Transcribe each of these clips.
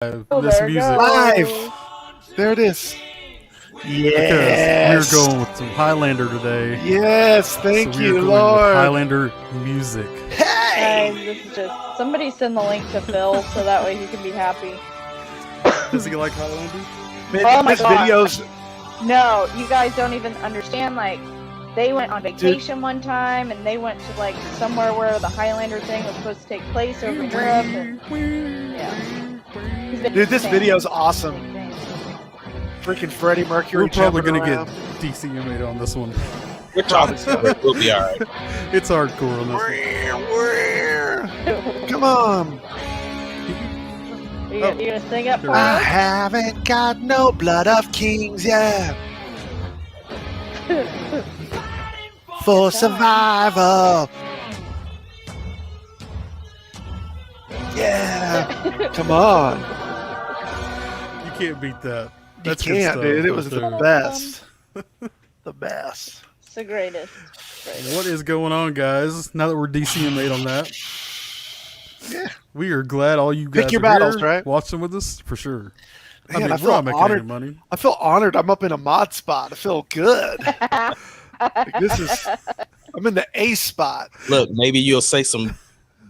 Oh, This there it music goes. Live. There it is. because we're Yes. going with some Highlander today. Yes. So Thank we are you, going with Lord. Highlander music. Hey. Guys, this is just somebody send the link to Phil so that way he can be happy. Does he like Highlander? Man, Oh my this God. video's No, you guys don't even understand. Like, they went on vacation one time and they went to like somewhere where the Highlander thing was supposed to take place over in Europe. And, yeah. He's been dude. This insane. video's awesome. Insane. Freaking Freddie Mercury. We're probably jumping gonna around. get DCM'd on this one. We're talking about it. We'll be all right. It's hardcore on this one. Come on. You gonna sing it for I us? haven't got no blood of kings yet. For survival. Yeah. Come on. You can't beat that. You That's good can't, stuff dude. It right was the there. best. The best. It's the greatest. What is going on, guys? Now that we're DCM'd on that, Yeah. we are glad all you guys Pick your are battles, here right? watching with us for sure. Man, I I mean, feel we're not making honored. any money. I feel honored. I'm up in a mod spot. I feel good. Like, this is. I'm in the A spot. Look, maybe you'll say some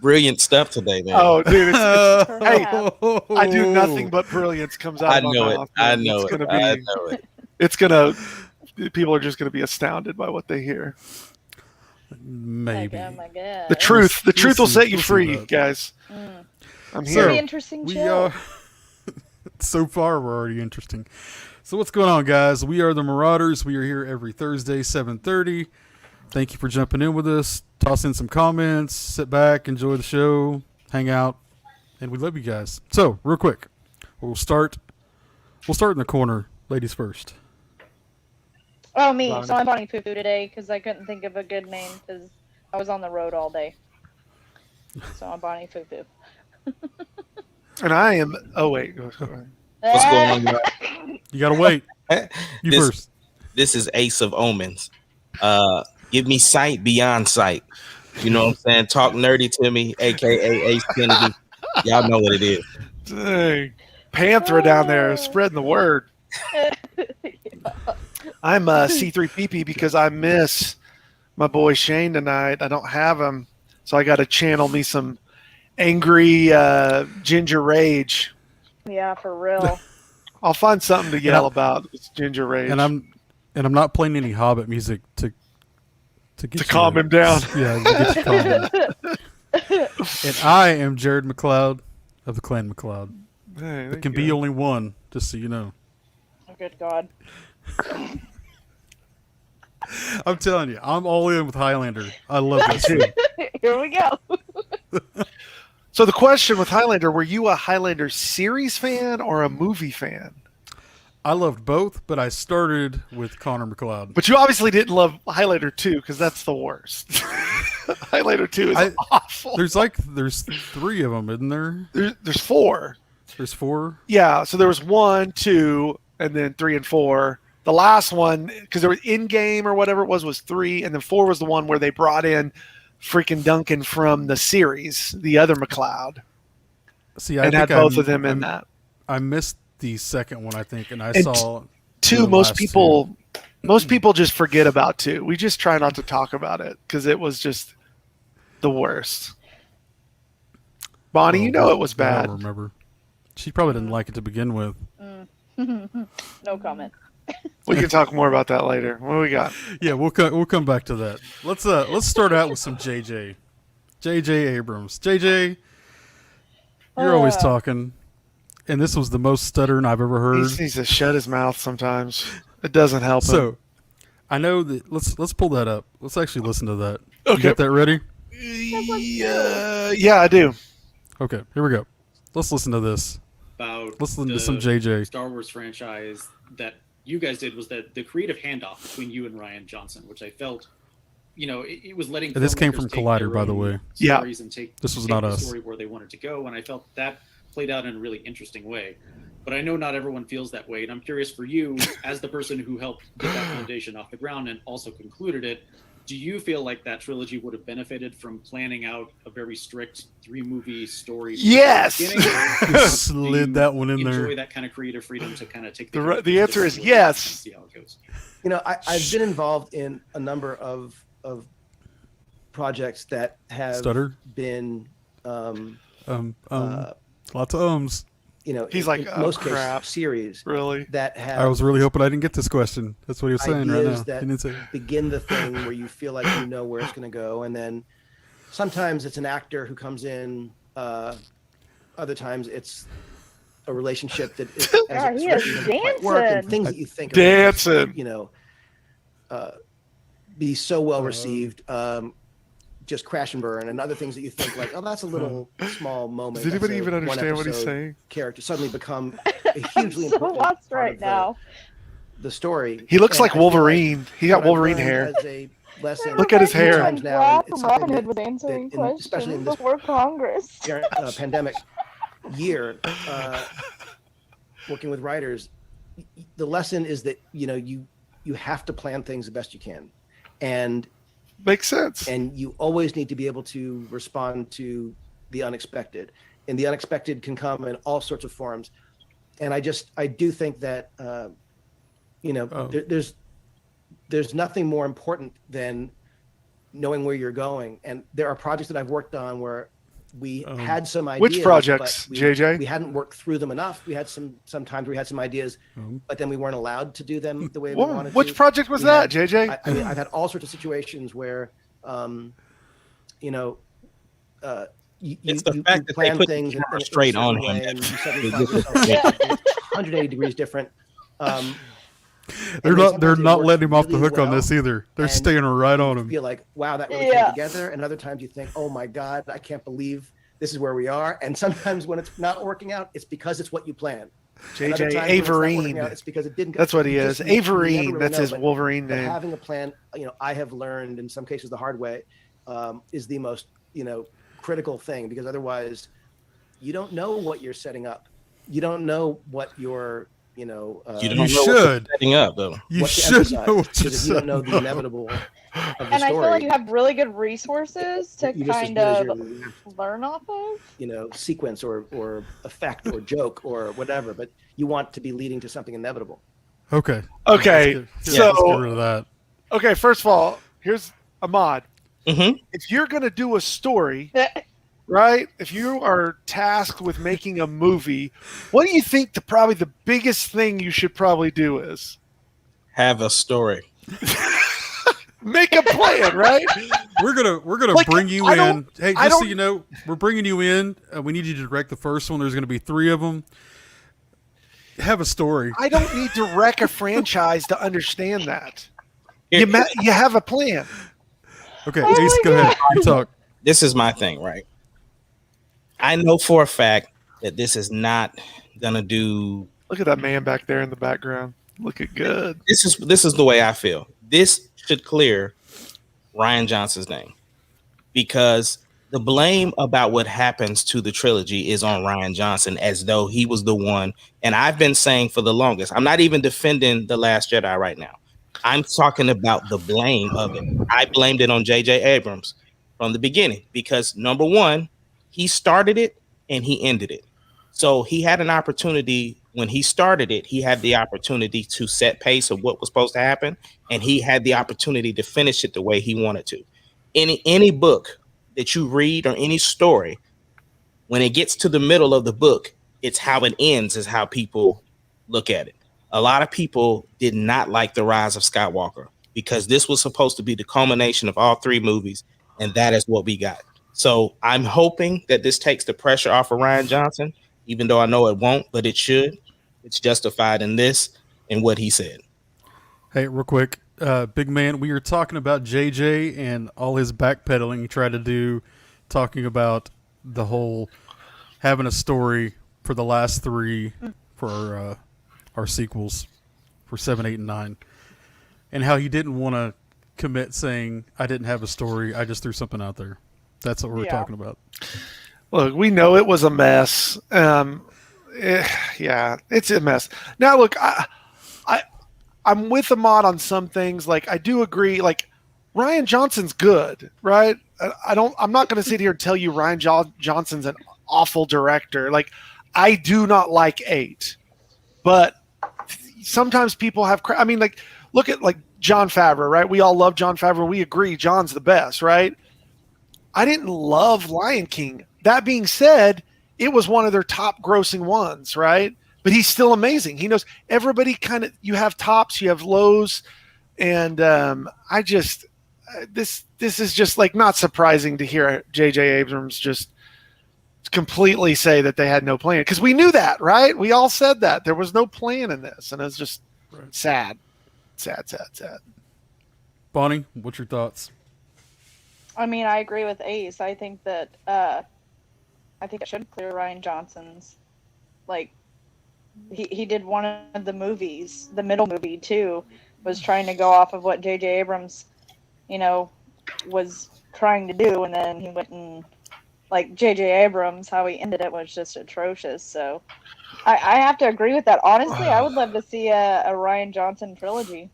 brilliant stuff today, man. Oh, dude. Hey, I do Oh. nothing but brilliance comes out I of my know it. mouth. I man. know It's it. gonna I be. know it. It's gonna. People are just gonna be astounded by what they hear. Maybe. Oh my God. The truth. The truth will see- set you we'll see free, that. guys. Mm. I'm It's here. gonna be interesting We show. are. So far, we're already interesting. So what's going on, guys? We are the Marauders. We are here every Thursday, 7:30. Thank you for jumping in with us. Toss in some comments. Sit back, enjoy the show, hang out, and we love you guys. So, real quick, we'll start. We'll start in the corner, ladies first. Oh, me. Bonnie. So I'm Bonnie Poo Poo today because I couldn't think of a good name because I was on the road all day. So I'm Bonnie Poo Poo. And I am. Oh wait. What's going on, guys? You gotta wait. You This- first. This is Ace of Omens. Give me sight beyond sight. You know what I'm saying? Talk nerdy to me, aka Ace Kennedy. Y'all know what it is. Dang. Panthera down there spreading the word. I'm C3PP because I miss my boy Shane tonight. I don't have him, so I got to channel me some angry ginger rage. Yeah, for real. I'll find something to yell I'm- about. It's ginger rage. And I'm not playing any Hobbit music to get to calm him down. Yeah, to get you calm. And I am Jared McLeod of the Clan McLeod. Hey, It can be only one, just so you know. Oh, good God. I'm telling you, I'm all in with Highlander. I love this. too. Here we go. So the question with Highlander: were you a Highlander series fan or a movie fan? I loved both, but I started with Connor McLeod. But you obviously didn't love Highlander 2 because that's the worst. Highlander 2 is awful. There's three of them, isn't there? There's 4. There's 4. Yeah, so there was 1, 2, and then 3 and 4. The last one, because there was in-game or whatever it was 3, and then 4 was the one where they brought in freaking Duncan from the series, the other McLeod, See, and had both of them in that. I missed the second one, I think, and I And saw 2, the most last people just forget about 2. We just try not to talk about it because it was just the worst. Bonnie, you know it was I bad. don't remember. She probably didn't like it to begin with. No comment. We can talk more about that later. What do we got? Yeah, we'll come back to that. Let's start out with some JJ Abrams. JJ, you're always talking, and this was the most stuttering I've ever He heard. just needs to shut his mouth sometimes. It doesn't help him. So, I know that. Let's pull that up. Let's actually listen to that. Okay. You got that ready? Yeah, I do. Okay, here we go. Let's listen to this. About Let's listen to the some JJ. Star Wars franchise that you guys did was that the creative handoff between you and Ryan Johnson, which I felt, it was letting. And this came from filmmakers take Collider, their by the own way. Yeah. stories and This was take not the us. story where they wanted to go, and I felt that played out in a really interesting way. But I know not everyone feels that way, and I'm curious for you, as the person who helped get that foundation off the ground and also concluded it, do you feel like that trilogy would have benefited from planning out a very strict 3-movie story? Yes. Slid that one in there. Enjoy that kind of creative freedom to kind of take The answer is yes. See how it goes. I've been involved in a number of projects that have been lots of ums. He's like, in most crap. cases, series Really? that have. I was really hoping I didn't get this question. That's what he was saying right now. That He didn't say. begin the thing where you feel like you know where it's going to go, and then sometimes it's an actor who comes in. Other times it's a relationship that is, God, he is doesn't quite work, and dancing. things that you think Dancing. are, be so well received. Just crash and burn, and other things that you think like, oh, that's a little small moment. Does anybody That's even a understand what he's one-episode saying? Character suddenly become a hugely so important lost part right of now. the story. He looks And like I feel Wolverine. He got what I've Wolverine learned hair. as a lesson Look at his hair. times now, Rob and it's from something Robin Hood was answering especially in questions this before Congress. pandemic year, working with writers, the lesson is that you have to plan things the best you can, and Makes sense. and you always need to be able to respond to the unexpected, and the unexpected can come in all sorts of forms. And I do think that there's nothing more important than knowing where you're going. And there are projects that I've worked on where we had some ideas. Which projects, but JJ? We hadn't worked through them enough. We had sometimes we had some ideas, but then we weren't allowed to do them the way we wanted to. Which project was that, JJ? I mean, I've had all sorts of situations where, It's the fact that they plan put the things camera in a straight certain on him way, that- and you suddenly find yourself 180 degrees different. They're not sometimes it letting works him off the really hook on well, this either. They're and staying right on you him. feel like, wow, that really Yeah. came together. And other times you think, oh my God, I can't believe this is where we are. And sometimes when it's not working out, it's because it's what you planned. And other JJ times when it's not working Averine. out, it's because it didn't. That's what he you is. just- you never Averine. really That's know, his but- Wolverine but name. having a plan, I have learned in some cases the hard way, is the most, critical thing, because otherwise you don't know what you're setting up. You don't know what you're, You don't You know what should. you're setting up though. You what to should emphasize, know what you're because if you don't know saying. the inevitable of the And I story, feel like you have really good resources to you just as kind good as of your, learn off of. sequence or effect or joke or whatever, but you want to be leading to something inevitable. Okay. Okay, Let's get so rid of that. okay. First of all, here's Ahmad. Mm-hmm. If you're gonna do a story, right? If you are tasked with making a movie, what do you think probably the biggest thing you should probably do is? Have a story. Make a plan, right? We're gonna Like, bring you I in. don't- Hey, I just so don't- you know, we're bringing you in. We need you to direct the first one. There's gonna be 3 of them. Have a story. I don't need to wreck a franchise to understand that. Here- You have a plan. Okay, Oh Ace, my go ahead. You talk. This is my thing, right? I know for a fact that this is not gonna do. Look at that man back there in the background. Looking good. This is the way I feel. This should clear Ryan Johnson's name, because the blame about what happens to the trilogy is on Ryan Johnson, as though he was the one. And I've been saying for the longest, I'm not even defending The Last Jedi right now. I'm talking about the blame of it. I blamed it on J.J. Abrams from the beginning, because number one, he started it and he ended it. So he had an opportunity when he started it. He had the opportunity to set pace of what was supposed to happen, and he had the opportunity to finish it the way he wanted to. Any book that you read or any story, when it gets to the middle of the book, it's how it ends is how people look at it. A lot of people did not like The Rise of Skywalker because this was supposed to be the culmination of all 3 movies, and that is what we got. So I'm hoping that this takes the pressure off of Ryan Johnson, even though I know it won't, but it should. It's justified in this and what he said. Hey, real quick, big man, we were talking about JJ and all his backpedaling he tried to do, talking about the whole having a story for the last 3 for our sequels for 7, 8, and 9, and how he didn't want to commit saying, I didn't have a story, I just threw something out there. That's what we're talking about. Look, we know it was a mess. Yeah, it's a mess. Now, look, I'm with Ahmad on some things. Like, I do agree. Like, Ryan Johnson's good, right? I'm not going to sit here and tell you Ryan Johnson's an awful director. Like, I do not like 8, but sometimes people have. I mean, like, look at like Jon Favreau, right? We all love Jon Favreau. We agree John's the best, right? I didn't love Lion King. That being said, it was one of their top grossing ones, right? But he's still amazing. He knows everybody kind of, you have tops, you have lows. And I just, this is just like not surprising to hear J.J. Abrams just completely say that they had no plan. Because we knew that, right? We all said that. There was no plan in this. And it's just sad. Sad. Bonnie, what's your thoughts? I mean, I agree with Ace. I think that I think it should clear Ryan Johnson's. Like, he did one of the movies, the middle movie too, was trying to go off of what J.J. Abrams, was trying to do, and then he went and, like, J.J. Abrams, how he ended it was just atrocious. So I have to agree with that. Honestly, I would love to see a Ryan Johnson trilogy.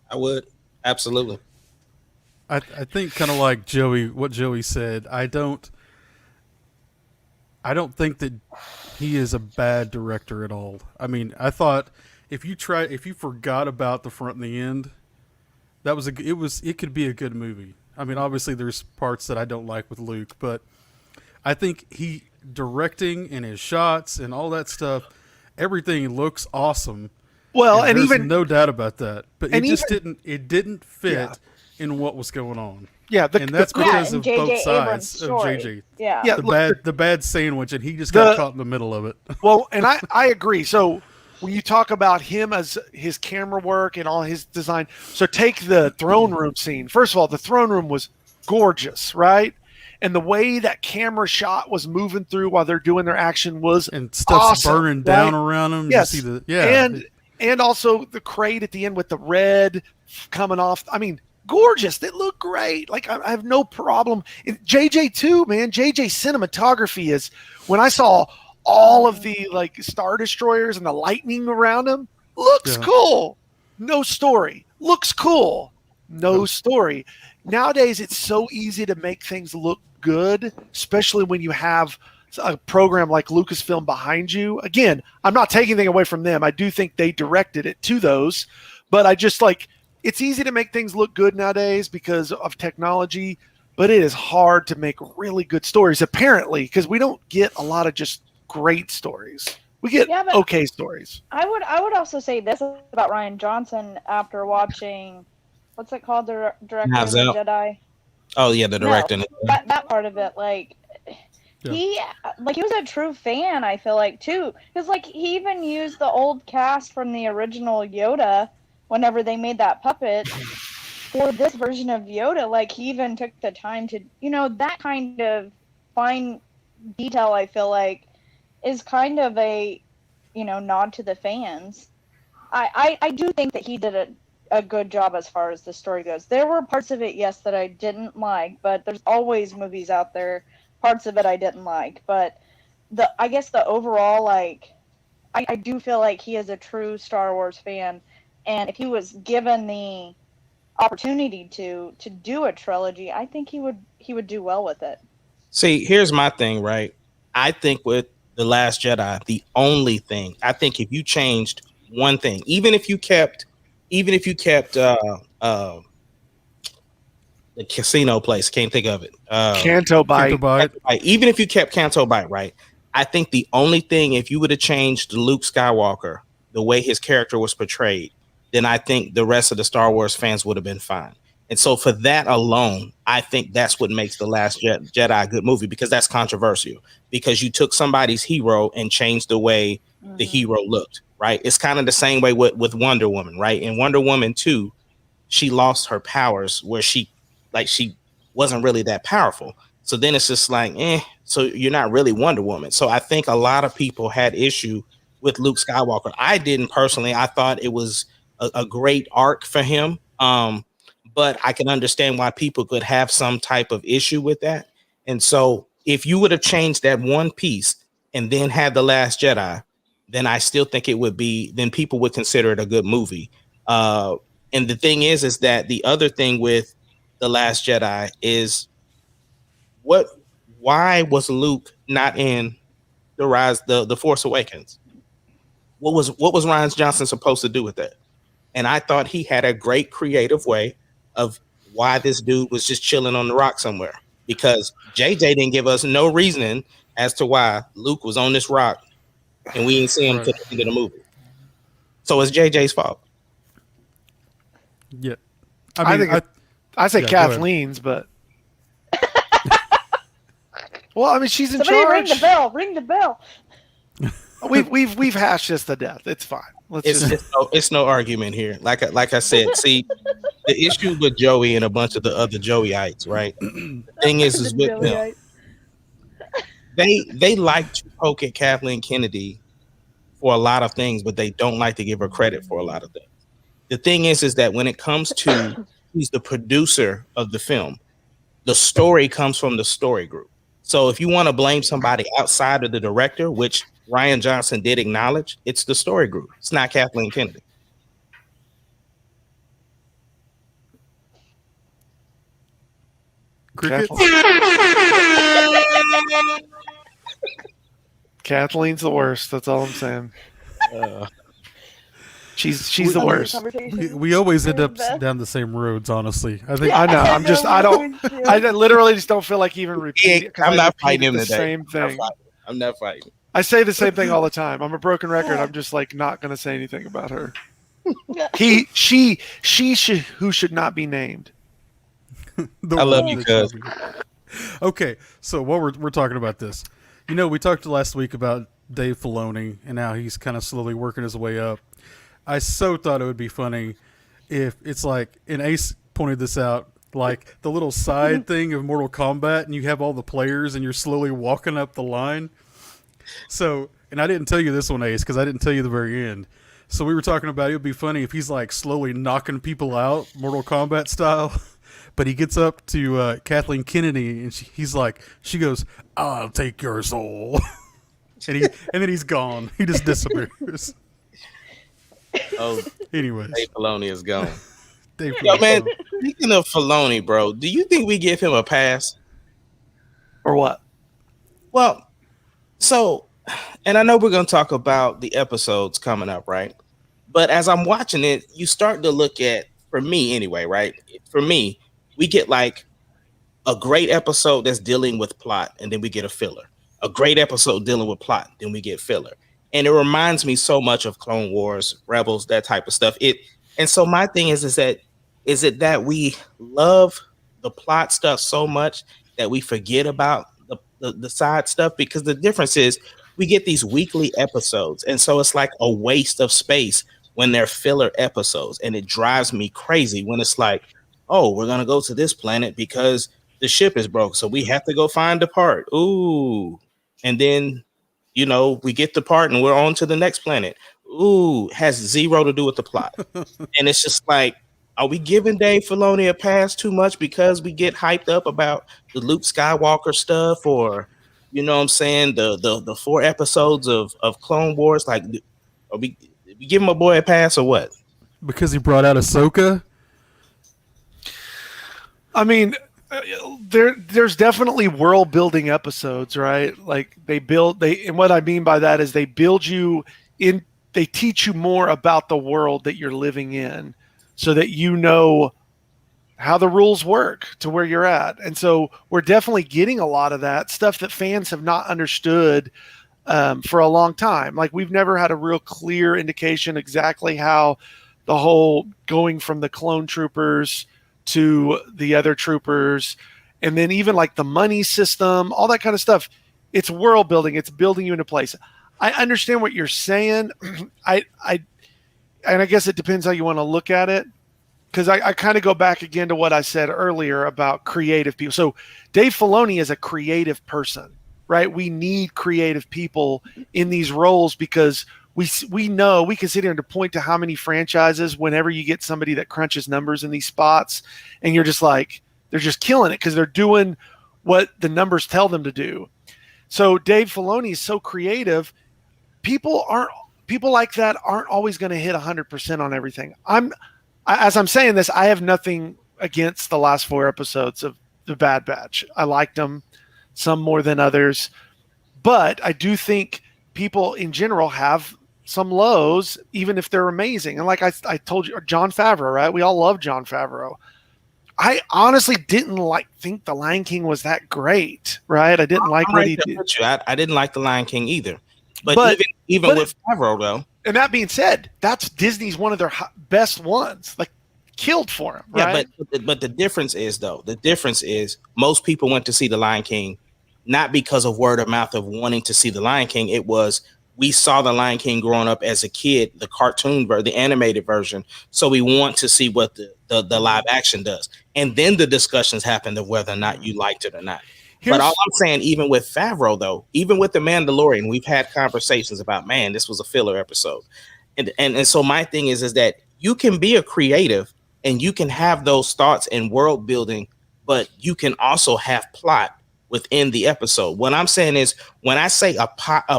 I would. Absolutely. I think kind of like what Joey said. I don't think that he is a bad director at all. I mean, I thought if you forgot about the front and the end, it could be a good movie. I mean, obviously there's parts that I don't like with Luke, but I think he directing and his shots and all that stuff, everything looks awesome. Well, and there's even no doubt about that, but it just even, didn't fit Yeah. in what was going on. Yeah, and that's because and of J.J. both Abrams' sides of story. JJ. Yeah. Yeah, The bad sandwich, and he just got caught in the middle of it. Well, and I agree. So when you talk about him as his camera work and all his design, so take the throne room scene. First of all, the throne room was gorgeous, right? And the way that camera shot was moving through while they're doing their action was And stuff's awesome, burning down right? around him. Yes. You see And also the crate at the end with the red coming off. I mean, gorgeous. They look great. Like, I have no problem. JJ too, man. JJ cinematography is, when I saw all of the like Star Destroyers and the lightning around them, looks cool. No story. Looks cool. No story. Nowadays, it's so easy to make things look good, especially when you have a program like Lucasfilm behind you. Again, I'm not taking anything away from them. I do think they directed it to those, but I just like, it's easy to make things look good nowadays because of technology, but it is hard to make really good stories, apparently, because we don't get a lot of just great stories. We get okay stories. I would also say this about Ryan Johnson after watching, what's it called, the director of the Jedi? Oh yeah, the director. No, that part of it, like, he was a true fan, I feel like, too, because like he even used the old cast from the original Yoda whenever they made that puppet for this version of Yoda. Like, he even took the time to, that kind of fine detail, I feel like, is kind of a, nod to the fans. I do think that he did a good job as far as the story goes. There were parts of it, yes, that I didn't like, but there's always movies out there, parts of it I didn't like. But I guess the overall, like, I do feel like he is a true Star Wars fan, and if he was given the opportunity to do a trilogy, I think he would do well with it. See, here's my thing, right? I think with The Last Jedi, the only thing, I think if you changed one thing, even if you kept the casino place, can't think of it. Canto Bite. Even if you kept Canto Bite, right? I think the only thing, if you would have changed Luke Skywalker, the way his character was portrayed, then I think the rest of the Star Wars fans would have been fine. And so for that alone, I think that's what makes The Last Jedi a good movie, because that's controversial, because you took somebody's hero and changed the way the hero looked, right? It's kind of the same way with Wonder Woman, right? In Wonder Woman 2, she lost her powers where she wasn't really that powerful. So then it's just like, so you're not really Wonder Woman. So I think a lot of people had issue with Luke Skywalker. I didn't personally. I thought it was a great arc for him. But I can understand why people could have some type of issue with that. And so if you would have changed that one piece and then had The Last Jedi, then I still think then people would consider it a good movie. And the thing is that the other thing with The Last Jedi is why was Luke not in the Force Awakens? What was Ryan Johnson supposed to do with that? And I thought he had a great creative way of why this dude was just chilling on the rock somewhere. Because JJ didn't give us no reasoning as to why Luke was on this rock and we didn't see him to the end of the movie. So it's JJ's fault. Yeah. I think I say yeah, Kathleen's, but well, I mean, she's in Somebody charge. ring the bell. Ring the bell. We've hashed this to death. It's fine. It's no argument here. Like I said, see, the issue with Joey and a bunch of the other Joeyites, right? The thing is with them, they like to poke at Kathleen Kennedy for a lot of things, but they don't like to give her credit for a lot of things. The thing is that when it comes to who's the producer of the film, the story comes from the story group. So if you want to blame somebody outside of the director, which Ryan Johnson did acknowledge, it's the story group. It's not Kathleen Kennedy. Cricket. Kathleen's the worst. That's all I'm saying. She's the worst. We always end up down the same roads, honestly. I think. I know. I literally just don't feel like even repeating. I'm not fighting him today. Same thing. I'm not fighting. I say the same thing all the time. I'm a broken record. I'm just like not going to say anything about her. She who should not be named. I love you, cuz. Okay, so while we're talking about this, we talked last week about Dave Filoni and how he's kind of slowly working his way up. I so thought it would be funny if it's like, and Ace pointed this out, like the little side thing of Mortal Kombat, and you have all the players, and you're slowly walking up the line. So, and I didn't tell you this one, Ace, because I didn't tell you the very end. So we were talking about it would be funny if he's like slowly knocking people out, Mortal Kombat style. But he gets up to Kathleen Kennedy, and she goes, "I'll take your soul," and then he's gone. He just disappears. Oh, anyways, Dave Filoni is gone. Yo, man, speaking of Filoni, bro, do you think we give him a pass? Or what? Well, so, and I know we're going to talk about the episodes coming up, right? But as I'm watching it, you start to look at, for me anyway, right? For me, we get like a great episode that's dealing with plot, and then we get a filler. A great episode dealing with plot, then we get filler. And it reminds me so much of Clone Wars, Rebels, that type of stuff. And so my thing is it that we love the plot stuff so much that we forget about the side stuff? Because the difference is we get these weekly episodes, and so it's like a waste of space when they're filler episodes. And it drives me crazy when it's like, oh, we're gonna go to this planet because the ship is broke, so we have to go find the part. Ooh, and then we get the part and we're on to the next planet. Ooh, has zero to do with the plot. And it's just like, are we giving Dave Filoni a pass too much because we get hyped up about the Luke Skywalker stuff, or what I'm saying, the 4 episodes of Clone Wars? Like, are we give him a boy a pass or what? Because he brought out Ahsoka? I mean, there's definitely world building episodes, right? Like and what I mean by that is they build you in, they teach you more about the world that you're living in, so that you know how the rules work to where you're at. And so we're definitely getting a lot of that stuff that fans have not understood for a long time. Like, we've never had a real clear indication exactly how the whole going from the clone troopers to the other troopers, and then even like the money system, all that kind of stuff. It's world building. It's building you into place. I understand what you're saying. And I guess it depends how you want to look at it. Because I kind of go back again to what I said earlier about creative people. So Dave Filoni is a creative person, right? We need creative people in these roles because we know we can sit here and point to how many franchises, whenever you get somebody that crunches numbers in these spots, and you're just like, they're just killing it because they're doing what the numbers tell them to do. So Dave Filoni is so creative. People like that aren't always going to hit 100% on everything. As I'm saying this, I have nothing against the last 4 episodes of The Bad Batch. I liked them, some more than others. But I do think people in general have some lows, even if they're amazing. And like I told you, Jon Favreau, right? We all love Jon Favreau. I honestly didn't think The Lion King was that great, right? I didn't like what he did. I didn't like The Lion King either. But even with Favreau, though. And that being said, that's Disney's one of their best ones. Like, killed for him, right? Yeah, but the difference is most people went to see The Lion King not because of word of mouth of wanting to see The Lion King. It was, we saw The Lion King growing up as a kid, the cartoon the animated version, so we want to see what the live action does. And then the discussions happened of whether or not you liked it or not. But all I'm saying, even with Favreau, though, even with The Mandalorian, we've had conversations about, man, this was a filler episode. And so my thing is that you can be a creative and you can have those thoughts and world building, but you can also have plot within the episode. What I'm saying is, when I say a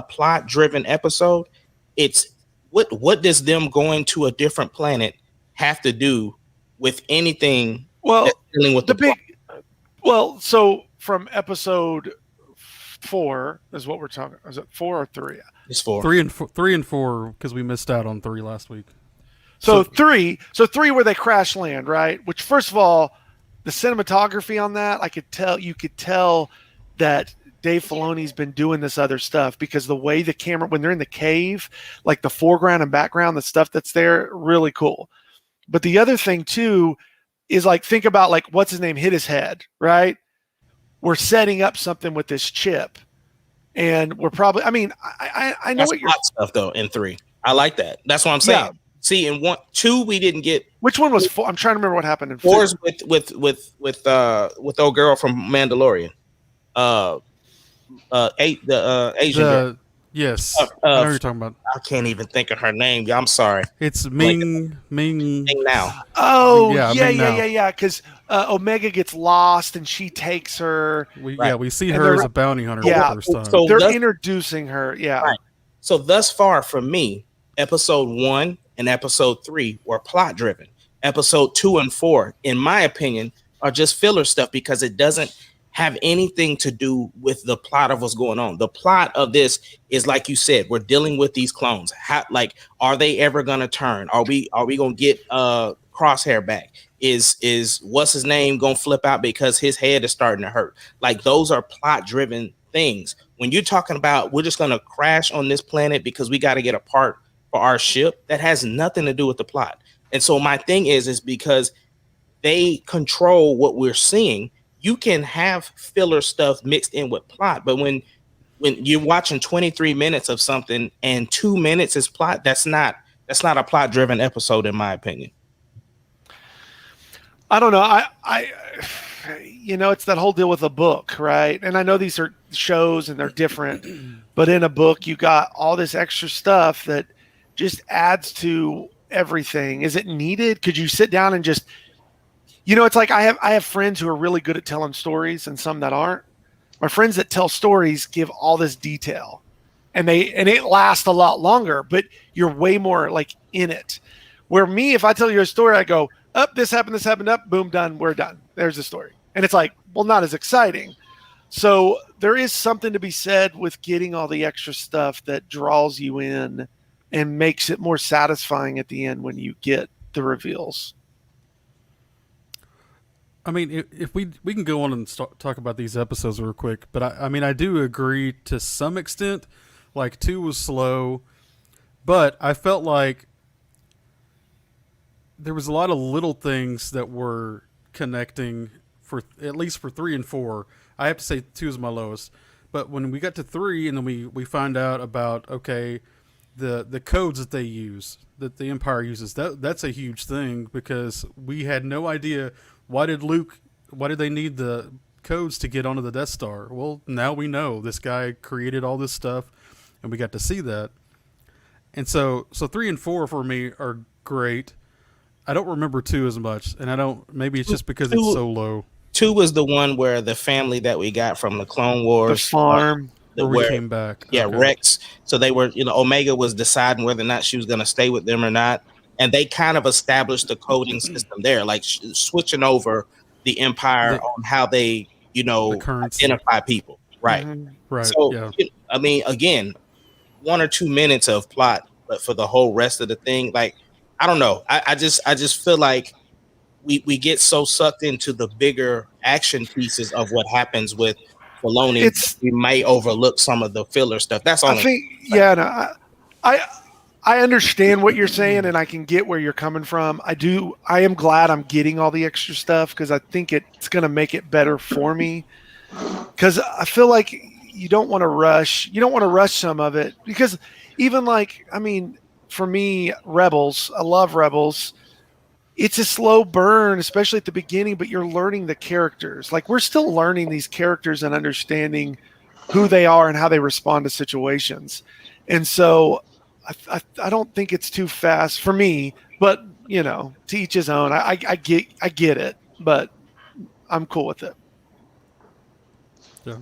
plot driven episode, it's what does them going to a different planet have to do with anything? Well, dealing with the big. Well, so from episode 4 is what we're talking. Is it 4 or 3? It's 4. 3 and 4 because we missed out on 3 last week. So 3 where they crash land, right? Which, first of all, the cinematography on that, you could tell that Dave Filoni's been doing this other stuff, because the way the camera, when they're in the cave, like the foreground and background, the stuff that's there, really cool. But the other thing too is, like, think about, like, what's his name hit his head, right? We're setting up something with this chip, and we're probably, I mean, I know that's what you're stuff though in 3. I like that. That's what I'm saying. Yeah. See, in 2 we didn't get. Which one was 4? I'm trying to remember what happened in 4's with old girl from Mandalorian. The Asian girl. Yes, I know what you're talking about. I can't even think of her name. I'm sorry. It's Ming now. Oh, Yeah, yeah. Because Omega gets lost and she takes her. We see her as a bounty hunter for the first time. So they're introducing her. Yeah. Right. So thus far for me, episode 1 and episode 3 were plot driven. Episode 2 and 4, in my opinion, are just filler stuff, because it doesn't have anything to do with the plot of what's going on. The plot of this is, like you said, we're dealing with these clones. Are they ever gonna turn? Are we gonna get Crosshair back? Is what's his name gonna flip out because his head is starting to hurt? Like, those are plot driven things. When you're talking about, we're just gonna crash on this planet because we got to get a part for our ship, that has nothing to do with the plot. And so my thing is because they control what we're seeing. You can have filler stuff mixed in with plot, but when you're watching 23 minutes of something and 2 minutes is plot, that's not a plot driven episode, in my opinion. I don't know. I it's that whole deal with a book, right? And I know these are shows and they're different, but in a book you got all this extra stuff that just adds to everything. Is it needed? Could you sit down and just, it's like I have friends who are really good at telling stories and some that aren't. My friends that tell stories give all this detail, and it lasts a lot longer, but you're way more like in it. Where me, if I tell you a story, I go, this happened, up, boom, done, we're done. There's the story. And it's like, well, not as exciting. So there is something to be said with getting all the extra stuff that draws you in and makes it more satisfying at the end when you get the reveals. I mean, if we can go on and talk about these episodes real quick, but I do agree to some extent. Like, 2 was slow, but I felt like there was a lot of little things that were connecting, for at least for 3 and 4. I have to say 2 is my lowest, but when we got to 3 and then we find out about, okay, the codes that they use, that the Empire uses, that's a huge thing, because we had no idea. Why did they need the codes to get onto the Death Star? Well, now we know. This guy created all this stuff, and we got to see that. And so 3 and 4 for me are great. I don't remember 2 as much, and maybe it's just because it's so low. 2 was the one where the family that we got from the Clone Wars, the farm, where we came back. Yeah, okay. Rex. So they were, Omega was deciding whether or not she was going to stay with them or not. and they kind of established the coding system there, like switching over the Empire on how they, identify people. Right. Mhm. Right. So, Yeah. I mean, again, 1 or 2 minutes of plot, but for the whole rest of the thing, like, I don't know. I just feel like we get so sucked into the bigger action pieces of what happens with Filoni, we may overlook some of the filler stuff. That's all. I think, yeah, no, I understand what you're saying, and I can get where you're coming from. I am glad I'm getting all the extra stuff because I think it's going to make it better for me. Because I feel like you don't want to rush. You don't want to rush some of it because even like, I mean, for me, Rebels, I love Rebels. It's a slow burn, especially at the beginning, but you're learning the characters. Like we're still learning these characters and understanding who they are and how they respond to situations. And so I don't think it's too fast for me, but to each his own. I get it, but I'm cool with it. Yeah.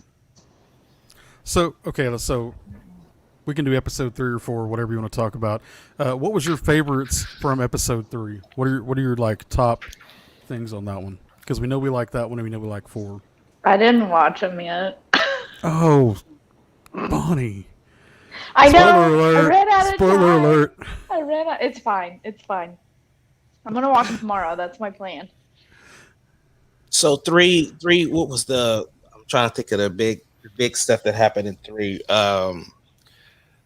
So so we can do episode 3 or 4, whatever you want to talk about. What was your favorites from episode 3? What are your like top things on that one? Because we know we like that one, and we know we like 4. I didn't watch them yet. Oh, Bonnie. I know. Spoiler alert. I ran out of Spoiler time. alert. I ran out. It's fine. It's fine. I'm gonna watch them tomorrow. That's my plan. So 3, what was I'm trying to think of the big stuff that happened in 3.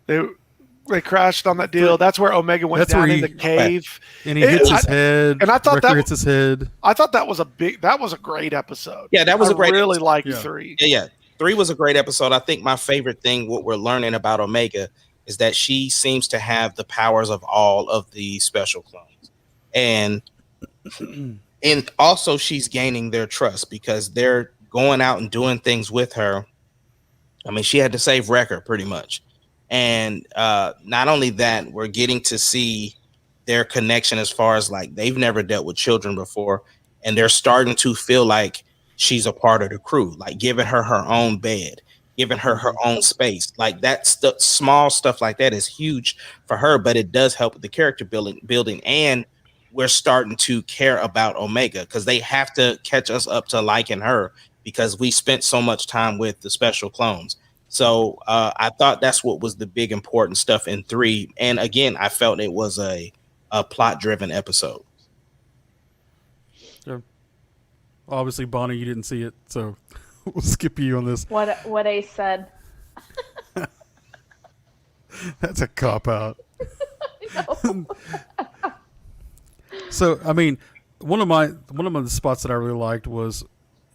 They crashed on that deal. That's where Omega went down in the cave, and he hits his head. And I thought Wrecker hits his head. I thought that was a great episode. Yeah, that was a great. Really episode. liked 3. Yeah. 3 was a great episode. I think my favorite thing, what we're learning about Omega, is that she seems to have the powers of all of the special clones, and also she's gaining their trust because they're going out and doing things with her. I mean, she had to save Wrecker pretty much. And not only that, we're getting to see their connection as far as like they've never dealt with children before, and they're starting to feel like she's a part of the crew, like giving her her own bed, giving her her own space. Like that small stuff like that is huge for her, but it does help with the character building. And we're starting to care about Omega because they have to catch us up to liking her because we spent so much time with the special clones. So I thought that's what was the big important stuff in 3. And again, I felt it was a plot-driven episode. Yeah. Obviously, Bonnie, you didn't see it, so we'll skip you on this. What Ace said. That's a cop-out. No. So, I mean, one of the spots that I really liked was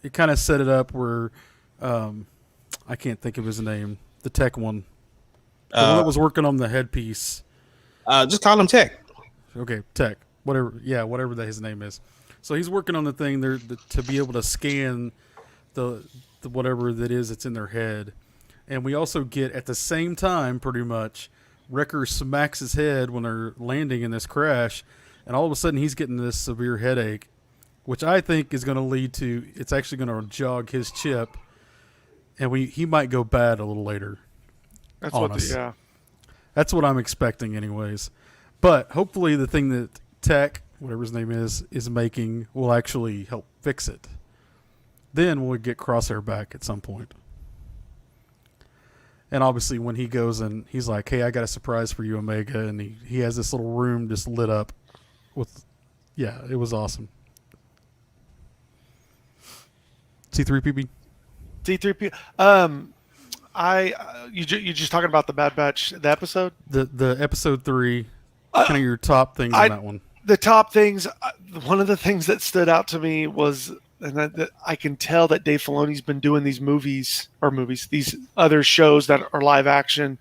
it kind of set it up where I can't think of his name. The tech one. The one that was working on the headpiece. Just call him Tech. Okay, Tech. Whatever. Yeah, whatever his name is. So he's working on the thing there to be able to scan the whatever that is that's in their head. And we also get, at the same time, pretty much, Wrecker smacks his head when they're landing in this crash. And all of a sudden, he's getting this severe headache, which I think is going to lead to, it's actually going to jog his chip. And he might go bad a little later. That's That's what I'm expecting, anyways. But hopefully, the thing that Tech, whatever his name is making will actually help fix it. Then we'll get Crosshair back at some point. And obviously, when he goes and he's like, "Hey, I got a surprise for you, Omega," and he has this little room just lit up with, yeah, it was awesome. C3PB. C3PO. You just talking about the Bad Batch, the episode? The episode 3, kind of your top things on that one. The top things. One of the things that stood out to me was, and that I can tell that Dave Filoni's been doing these these other shows that are live action,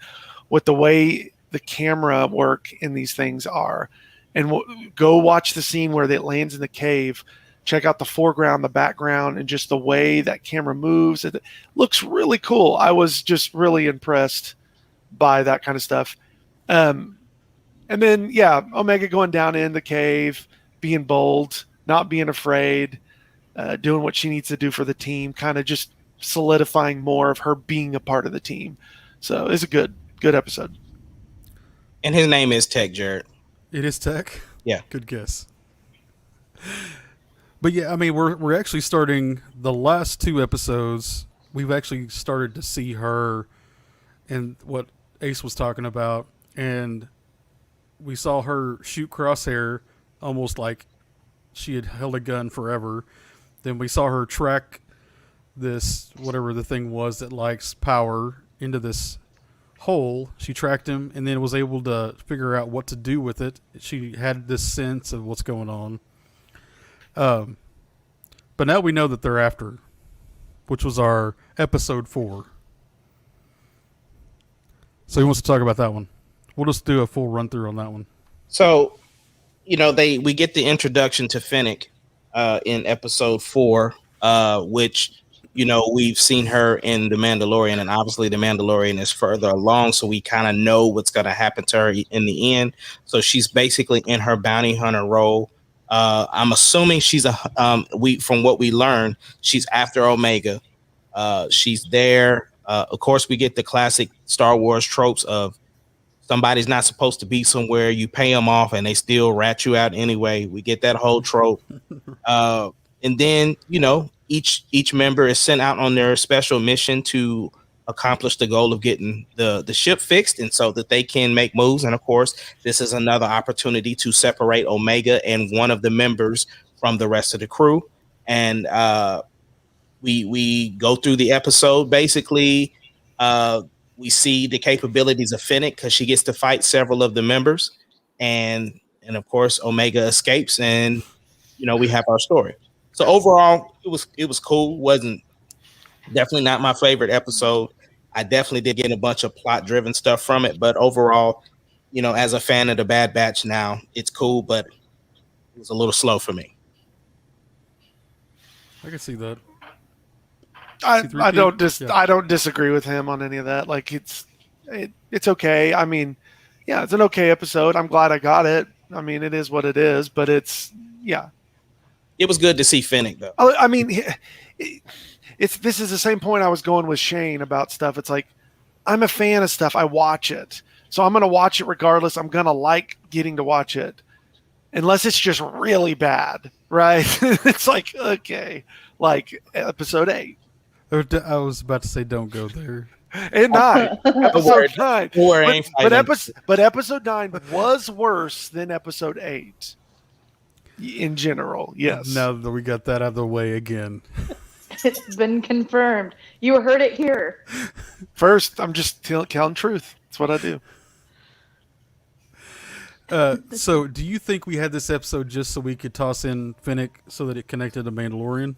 with the way the camera work in these things are. And go watch the scene where it lands in the cave. Check out the foreground, the background, and just the way that camera moves. It looks really cool. I was just really impressed by that kind of stuff. And then, yeah, Omega going down in the cave, being bold, not being afraid, doing what she needs to do for the team, kind of just solidifying more of her being a part of the team. So it's a good episode. And his name is Tech, Jared. It is Tech? Yeah. Good guess. But yeah, I mean, we're actually starting the last 2 episodes. We've actually started to see her and what Ace was talking about, and we saw her shoot Crosshair almost like she had held a gun forever. Then we saw her track this, whatever the thing was that likes power, into this hole. She tracked him and then was able to figure out what to do with it. She had this sense of what's going on. But now we know that they're after her, which was our episode 4. So he wants to talk about that one. We'll just do a full run through on that one. So, we get the introduction to Fennec in episode 4, which, we've seen her in The Mandalorian, and obviously The Mandalorian is further along, so we kind of know what's going to happen to her in the end. So she's basically in her bounty hunter role. I'm assuming she's from what we learned, she's after Omega. She's there. Of course, we get the classic Star Wars tropes of somebody's not supposed to be somewhere, you pay them off, and they still rat you out anyway. We get that whole trope. And then, each member is sent out on their special mission to accomplish the goal of getting the ship fixed, and so that they can make moves. And of course, this is another opportunity to separate Omega and one of the members from the rest of the crew. And we go through the episode. Basically, we see the capabilities of Fennec because she gets to fight several of the members, and of course Omega escapes, and we have our story. So overall, it was cool. Wasn't definitely not my favorite episode. I definitely did get a bunch of plot driven stuff from it, but overall, as a fan of the Bad Batch now, it's cool, but it was a little slow for me. I can see that. I don't disagree with him on any of that. Like it's okay. I mean, yeah, it's an okay episode. I'm glad I got it. I mean, it is what it is, but it's It was good to see Fennec though. I mean, this is the same point I was going with Shane about stuff. It's like I'm a fan of stuff. I watch it, so I'm going to watch it regardless. I'm going to like getting to watch it, unless it's just really bad, right? It's like okay, like episode 8. I was about to say, don't go there. And 9, episode 9. But episode 9 was worse than episode 8 in general. Yes. Now that we got that out of the way again. It's been confirmed. You heard it here. First, I'm just telling truth. That's what I do. So, do you think we had this episode just so we could toss in Fennec so that it connected to Mandalorian?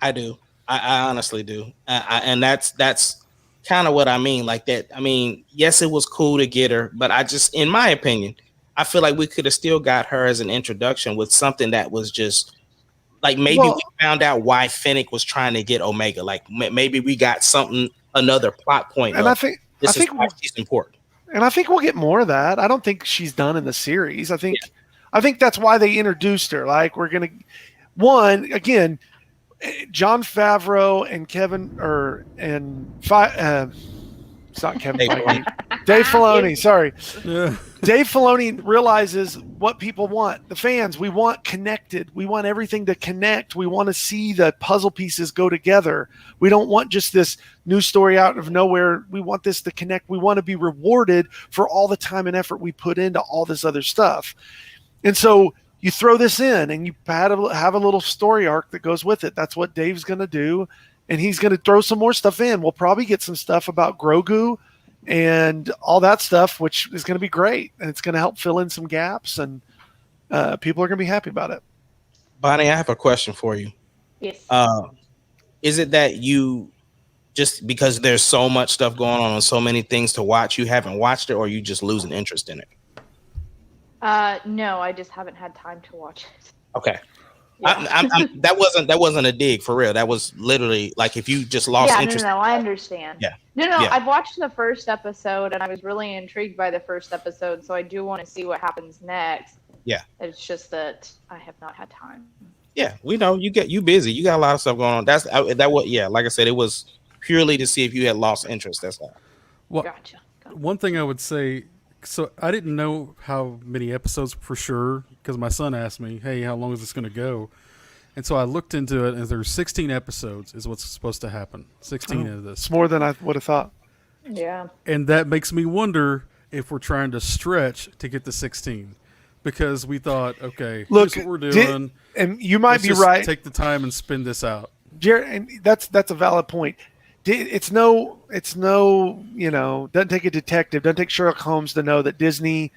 I do. I honestly do. And that's kind of what I mean. Like that. I mean, yes, it was cool to get her, but in my opinion, I feel like we could have still got her as an introduction with something that was just like maybe we found out why Fennec was trying to get Omega. Like maybe we got another plot point. And I think why she's important. And I think we'll get more of that. I don't think she's done in the series. I think that's why they introduced her. Like Jon Favreau and it's not Kevin Feige. Dave Filoni. Sorry. Yeah. Dave Filoni realizes what people want. The fans, we want connected. We want everything to connect. We want to see the puzzle pieces go together. We don't want just this new story out of nowhere. We want this to connect. We want to be rewarded for all the time and effort we put into all this other stuff. And so you throw this in and you have a little story arc that goes with it. That's what Dave's going to do. And he's going to throw some more stuff in. We'll probably get some stuff about Grogu and all that stuff, which is going to be great. And it's going to help fill in some gaps, and people are going to be happy about it. Bonnie, I have a question for you. Yes. Is it that you, just because there's so much stuff going on and so many things to watch, you haven't watched it, or you just losing interest in it? No, I just haven't had time to watch it. Okay. Yeah. That wasn't a dig, for real. That was literally like if you just lost interest. No, I understand. Yeah. No, Yeah. I've watched the first episode and I was really intrigued by the first episode, so I do want to see what happens next. Yeah. It's just that I have not had time. Yeah, we know you busy. You got a lot of stuff going on. Like I said, it was purely to see if you had lost interest. That's all. Well, Gotcha. one thing I would say, So I didn't know how many episodes for sure because my son asked me, "Hey, how long is this going to go?" And so I looked into it, and there's 16 episodes is what's supposed to happen. 16 of this, It's more than I would have thought. Yeah. and that makes me wonder if we're trying to stretch to get to 16 because we thought, okay, Look, here's what we're doing. and you might Let's be just right, Take the time and spin this out. Jared, and that's a valid point. It's no, doesn't take a detective, doesn't take Sherlock Holmes to know that Disney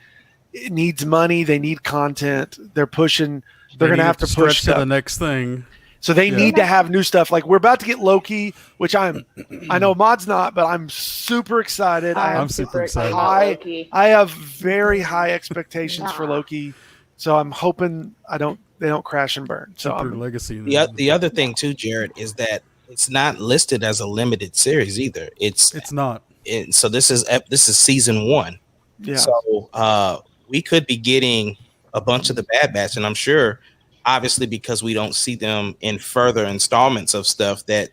needs money. They need content. They're pushing. They're going to have to push stretch to stuff. the next thing. So they need to have new stuff. Like we're about to get Loki, which I know Maud's not, but I'm super excited. I'm super excited. about Loki. I have very high expectations for Loki, so I'm hoping they don't crash and burn. So Jupiter Legacy. The other thing too, Jared, is that it's not listed as a limited series either. It's not. So this is season 1. yeah. So we could be getting a bunch of the Bad Batch, and I'm sure, obviously, because we don't see them in further installments of stuff, that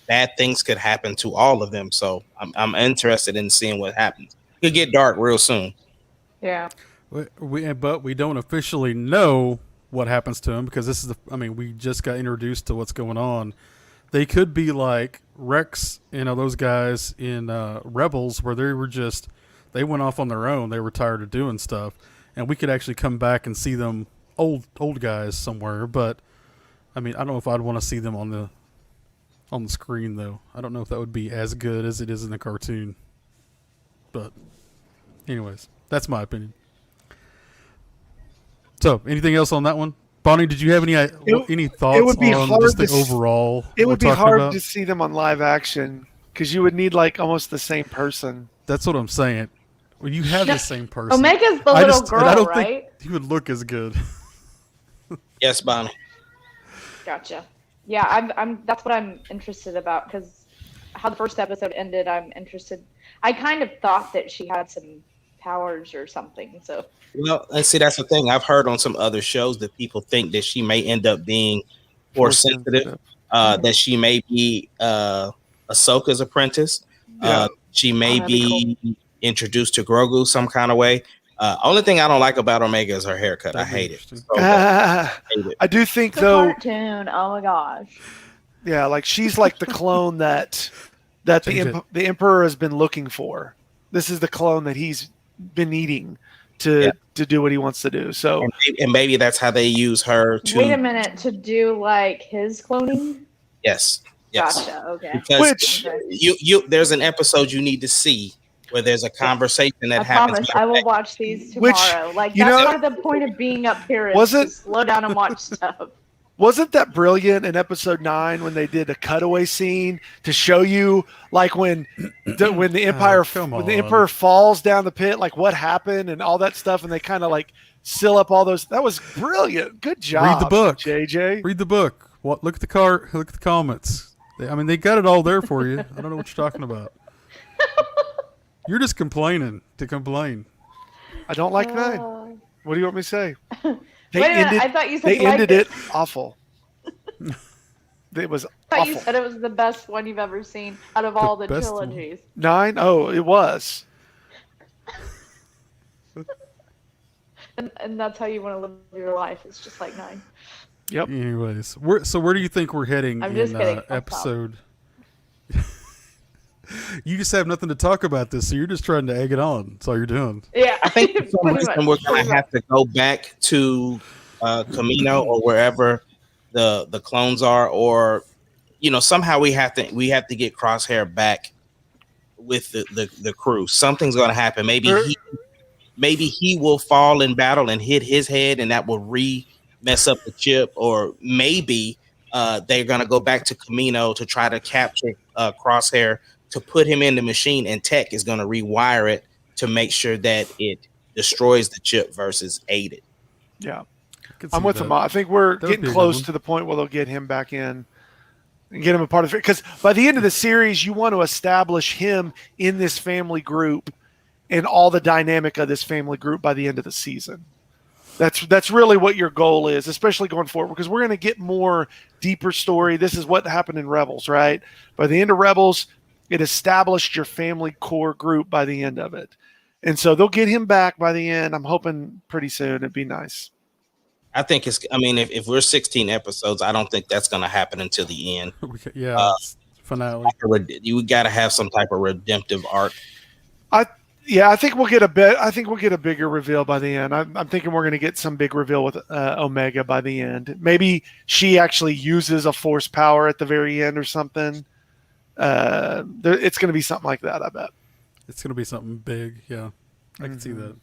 bad things could happen to all of them. So I'm interested in seeing what happens. It could get dark real soon. Yeah. But we don't officially know what happens to him because this is we just got introduced to what's going on. They could be like Rex, those guys in Rebels where they went off on their own. They were tired of doing stuff, and we could actually come back and see them old guys somewhere. But I don't know if I'd want to see them on the screen though. I don't know if that would be as good as it is in the cartoon. But anyways, that's my opinion. So, anything else on that one? Bonnie, did you have any thoughts on just the overall? It would be hard to see them on live action because you would need like almost the same person. That's what I'm saying. Well, you have the same person. Omega's the little girl, I don't right? think he would look as good. Yes, Bonnie. Gotcha. Yeah, I'm. That's what I'm interested about because how the first episode ended. I'm interested. I kind of thought that she had some powers or something. So. Well, and see, that's the thing. I've heard on some other shows that people think that she may end up being more sensitive. That she may be Ahsoka's apprentice. She may be introduced to Grogu some kind of way. Only thing I don't like about Omega is her haircut. I hate it. I do think the though. Cartoon. Oh my gosh. Yeah, like she's like the clone that the Emperor has been looking for. This is the clone that he's been needing to do what he wants to do. So and maybe that's how they use her to wait a minute to do like his cloning. Yes. Gotcha. Okay. Because you there's an episode you need to see where there's a conversation that happens. I promise I will watch these tomorrow. That's part of the point of being up here is to slow down and watch stuff. Wasn't that brilliant in episode 9 when they did a cutaway scene to show you like when the Emperor falls down the pit, like what happened and all that stuff, and they kind of like seal up all those. That was brilliant. Good job. Read the book, JJ. Read the book. Look at the comments. They got it all there for you. I don't know what you're talking about. You're just complaining to complain. I don't like 9. What do you want me to say? I thought you said they ended it awful. It was I thought awful. you said it was the best one you've ever seen out of all the trilogies. 9? Oh, it was. And that's how you want to live your life. It's just like 9. Yep. Anyways, where do you think we're heading I'm just in kidding. episode? You just have nothing to talk about this, so you're just trying to egg it on. That's all you're doing. Yeah. I think for some reason we're going to have to go back to Camino or wherever the clones are, or somehow we have to get Crosshair back with the crew. Something's going to happen. Maybe he will fall in battle and hit his head, and that will mess up the chip, or maybe they're going to go back to Camino to try to capture Crosshair to put him in the machine, and Tech is going to rewire it to make sure that it destroys the chip versus aid it. Yeah, I'm with him. I think we're getting close to the point where they'll get him back in and get him a part of it. Because by the end of the series, you want to establish him in this family group and all the dynamic of this family group by the end of the season. That's really what your goal is, especially going forward, because we're going to get more deeper story. This is what happened in Rebels, right? By the end of Rebels, it established your family core group by the end of it. And so they'll get him back by the end. I'm hoping pretty soon. It'd be nice. I think it's. I mean, if we're 16 episodes, I don't think that's going to happen until the end. It's finale. You got to have some type of redemptive arc. I think we'll get a bit. I think we'll get a bigger reveal by the end. I'm thinking we're going to get some big reveal with Omega by the end. Maybe she actually uses a force power at the very end or something. It's going to be something like that. I bet it's going to be something big. Yeah, I can see that.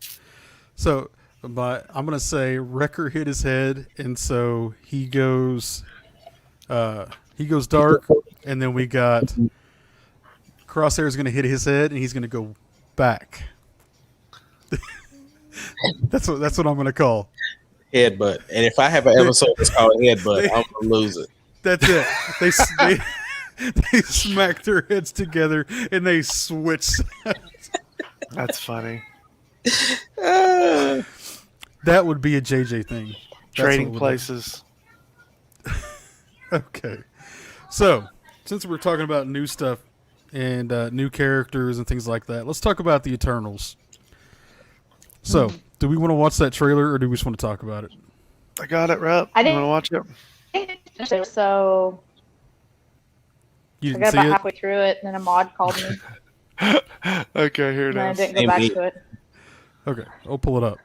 So, but I'm going to say Wrecker hit his head, and so he goes dark, and then we got Crosshair is going to hit his head, and he's going to go back. That's what I'm gonna call headbutt. And if I have an episode that's called headbutt, I'm gonna lose it. That's it. They smack their heads together and they switch. that's funny. That would be a JJ thing. Trading places. Okay, so since we're talking about new stuff and new characters and things like that, let's talk about the Eternals. So, do we want to watch that trailer, or do we just want to talk about it? I got it, Rep. You want to watch it? So you I didn't got see about it? halfway through it, and then a mod called me. Okay, here it and I is. didn't go back to it. Okay, I'll pull it up.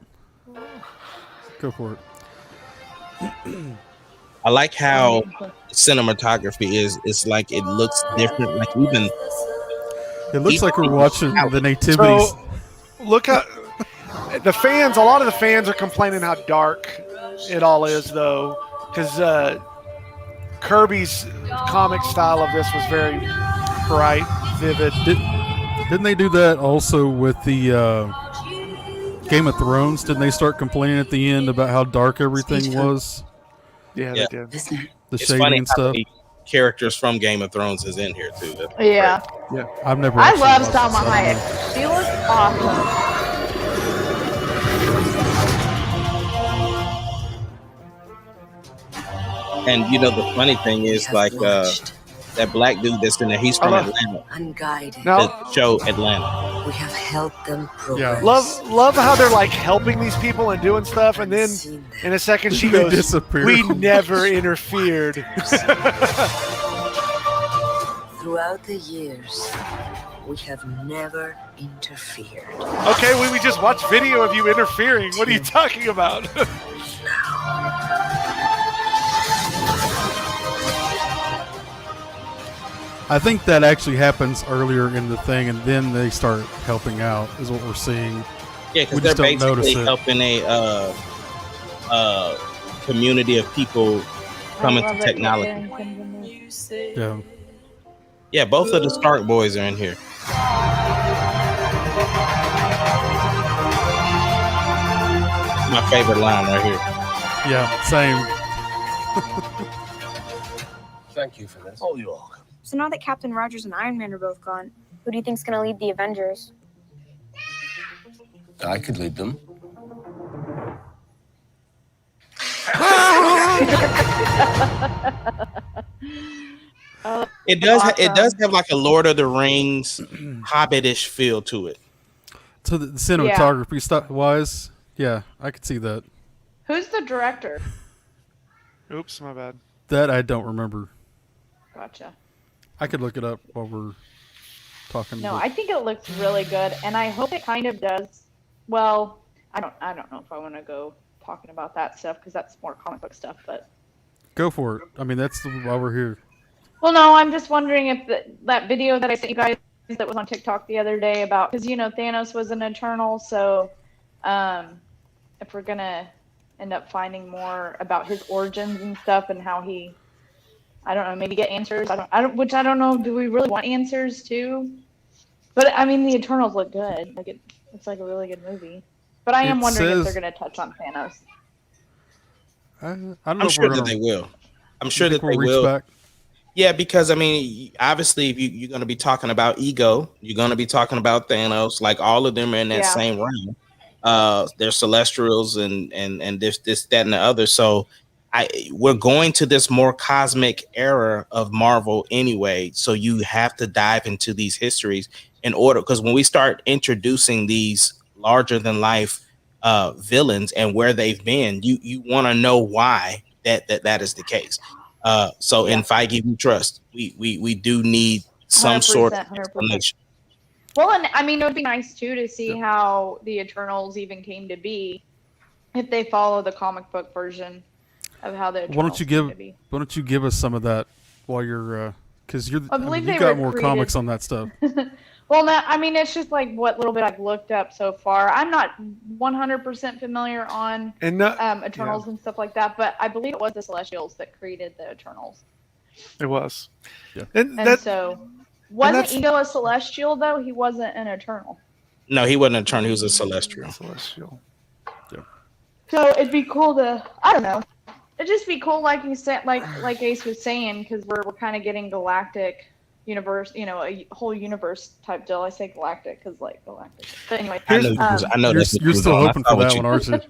Go for it. I like how cinematography is. It's like it looks different. Like even it looks like we're watching the Nativities. So, look at the fans. A lot of the fans are complaining how dark it all is, though, because Kirby's comic style of this was very bright, vivid. Didn't they do that also with the Game of Thrones? Didn't they start complaining at the end about how dark everything was? Yeah, they did. The it's shading funny and stuff. Characters from Game of Thrones is in here too. That's Yeah. great. Yeah. I've never. I actually love watched Salma it, so I don't know. Hayek. She looks awesome. And you know the funny thing is like that black dude that's in there. He's from Atlanta. Unguided. Now, The show Atlanta. We have helped them progress. love how they're like helping these people and doing stuff, and then in a second she They goes, disappear. "We never interfered." Throughout the years, we have never interfered. Okay, we just watched video of you interfering. What are you talking about? I think that actually happens earlier in the thing, and then they start helping out. Is what we're seeing. Yeah, because We they're just don't notice basically it. helping a community of people coming to technology. Yeah. Yeah, both of the Stark boys are in here. My favorite line right here. Yeah. Same. Thank you for this. Oh, you're welcome. So now that Captain Rogers and Iron Man are both gone, who do you think's gonna lead the Avengers? I could lead them. It does have like a Lord of the Rings hobbitish feel to it. So the cinematography stuff wise, yeah, I could see that. Who's the director? Oops, my bad. That I don't remember. Gotcha. I could look it up while we're talking. No, about- I think it looks really good, and I hope it kind of does. Well, I don't know if I want to go talking about that stuff because that's more comic book stuff. But Go for it. I mean, that's why we're here. well, no, I'm just wondering if that video that I sent you guys that was on TikTok the other day about because Thanos was an Eternal, so if we're gonna end up finding more about his origins and stuff and how he, I don't know, maybe get answers. I don't know. Do we really want answers too? But I mean, the Eternals look good. Like it's like a really good movie. But I am wondering if they're going to touch on Thanos. I don't know. I'm if sure we're that gonna- they will. I'm you sure think that we'll they reach will. back? Yeah, because I mean, obviously, if you're going to be talking about ego, you're going to be talking about Thanos. Like all of them are in that Yeah. same realm. They're Celestials and this, that, and the other. So we're going to this more cosmic era of Marvel anyway. So you have to dive into these histories in order, because when we start introducing these larger than life villains and where they've been, you want to know why that is the case. So in Feige we trust. We do need some sort of 100%. explanation. Well, and I mean, it would be nice too to see how the Eternals even came to be if they follow the comic book version of how the Eternals came to be. Why don't you give us some of that while you're because you've they got were more created- comics on that stuff. Well, no, I mean, it's just like what little bit I've looked up so far. I'm not 100% familiar on Eternals and stuff like that, but I believe it was the Celestials that created the Eternals. It was. Yeah. And so, wasn't Ego a Celestial, though? He wasn't an Eternal. No, he wasn't an Eternal. He was a Celestial. Yeah. So it'd be cool to, I don't know. It'd just be cool, like you said, like Ace was saying, because we're kind of getting galactic universe, a whole universe type deal. I say galactic because galactic. But anyway, I know you're still hoping for that one, aren't you?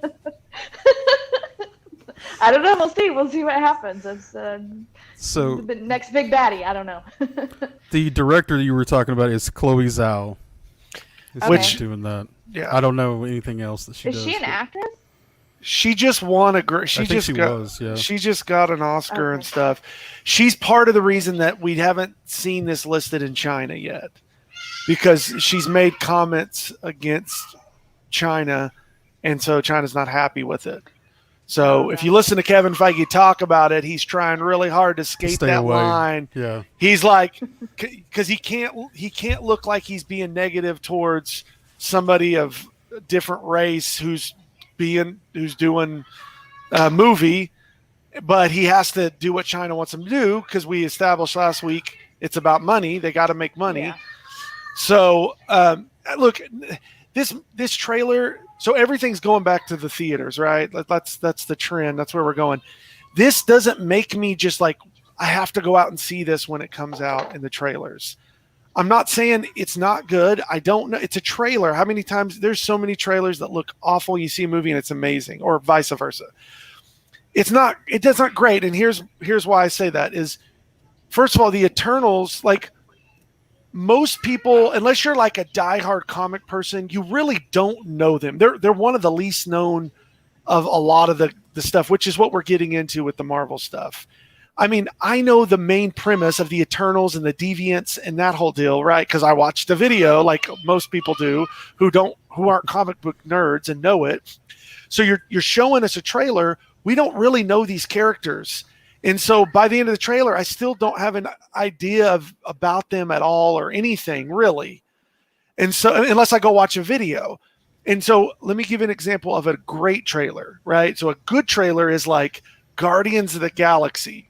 I don't know. We'll see. We'll see what happens. It's so the next big baddie. I don't know. The director you were talking about is Chloe Zhao. Which doing that? Yeah, I don't know anything else that she does. Is she an actress? She just won She just got an Oscar and stuff. She's part of the reason that we haven't seen this listed in China yet, because she's made comments against China, and so China's not happy with it. So if you listen to Kevin Feige talk about it, he's trying really hard to skate Stay that away. line. Yeah, he's like, because he can't look like he's being negative towards somebody of a different race who's doing a movie, but he has to do what China wants him to do, because we established last week it's about money. They got to make money. Yeah. So look, this trailer. So everything's going back to the theaters, right? That's the trend. That's where we're going. This doesn't make me just like, I have to go out and see this when it comes out in the trailers. I'm not saying it's not good. I don't know. It's a trailer. How many times? There's so many trailers that look awful. You see a movie and it's amazing, or vice versa. It's not. It's not great. And here's why I say that is, first of all, the Eternals, like most people, unless you're like a diehard comic person, you really don't know them. They're one of the least known of a lot of the stuff, which is what we're getting into with the Marvel stuff. I mean, I know the main premise of the Eternals and the Deviants and that whole deal, right? Because I watched the video, like most people do, who aren't comic book nerds and know it. So you're showing us a trailer. We don't really know these characters, and so by the end of the trailer, I still don't have an idea about them at all or anything really. And so, unless I go watch a video. And so, let me give you an example of a great trailer, right? So a good trailer is like Guardians of the Galaxy.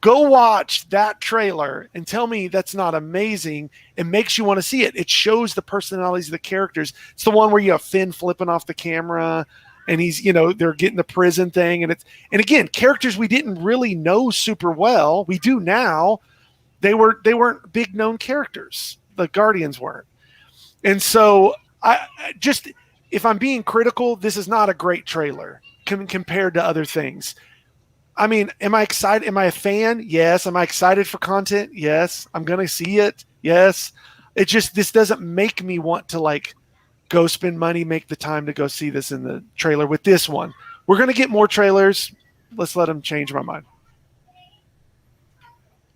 Go watch that trailer and tell me that's not amazing. It makes you want to see it. It shows the personalities of the characters. It's the one where you have Finn flipping off the camera and he's, they're getting the prison thing. And again, characters we didn't really know super well. We do now. They weren't big known characters. The Guardians weren't. And so if I'm being critical, this is not a great trailer compared to other things. I mean, am I excited? Am I a fan? Yes. Am I excited for content? Yes. I'm going to see it. Yes. This doesn't make me want to go spend money, make the time to go see this in the trailer with this one. We're going to get more trailers. Let's let them change my mind.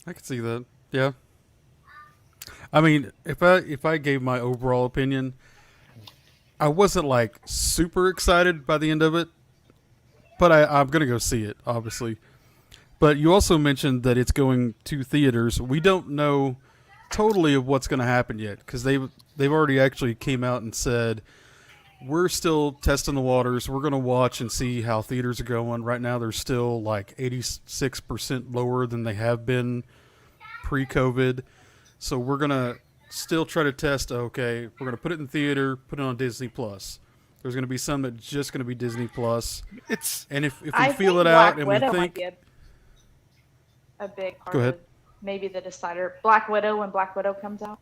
I can see that. Yeah. I mean, if I gave my overall opinion, I wasn't super excited by the end of it. But I'm going to go see it, obviously. But you also mentioned that it's going to theaters. We don't know totally of what's going to happen yet, because they've already actually came out and said, we're still testing the waters. We're going to watch and see how theaters are going. Right now, they're still 86% lower than they have been pre-COVID. So we're going to still try to test, okay, we're going to put it in theater, put it on Disney+. There's going to be some that's just going to be Disney Plus. And if we feel it out and we think, might be a big part go ahead. Of maybe the decider. Black Widow, when Black Widow comes out,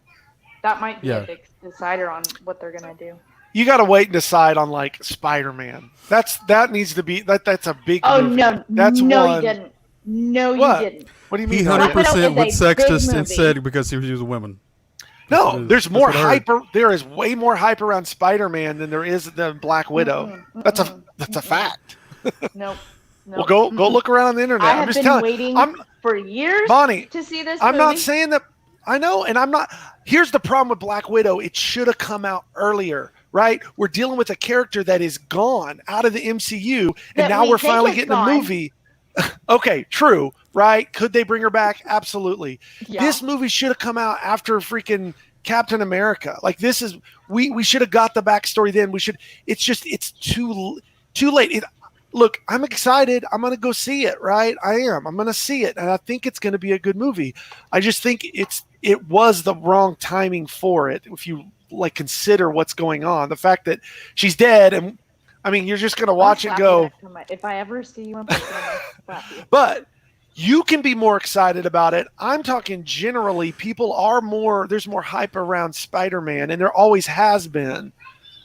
that might be a big decider on what they're going to do. You got to wait and decide on Spider-Man. That needs to be that's a big. Oh movie. no, that's no, one. You didn't. No, What? you didn't. What do you mean? He 100% went sexist and said because he was a woman. No, there's more what I heard. hype. There is way more hype around Spider-Man than there is the Black Widow. That's a fact. Nope. Well, go look around on the internet. I I'm have just been telling. waiting for years Bonnie, to see this I'm movie. not saying that. I know, and I'm not. Here's the problem with Black Widow. It should have come out earlier, right? We're dealing with a character that is gone out of the MCU, and That now we we're think finally is getting gone. a movie. Okay, true, right? Could they bring her back? Absolutely. Yeah. This movie should have come out after freaking Captain America. Like this is we should have got the backstory then. We should. It's just it's too late. Look, I'm excited. I'm going to go see it, right? I am. I'm going to see it, and I think it's going to be a good movie. I just think it was the wrong timing for it. If you like consider what's going on, the fact that she's dead, and I mean, you're just going to watch it go. If I ever see you in person, I'll slap you. But you can be more excited about it. I'm talking generally. People are more. There's more hype around Spider-Man, and there always has been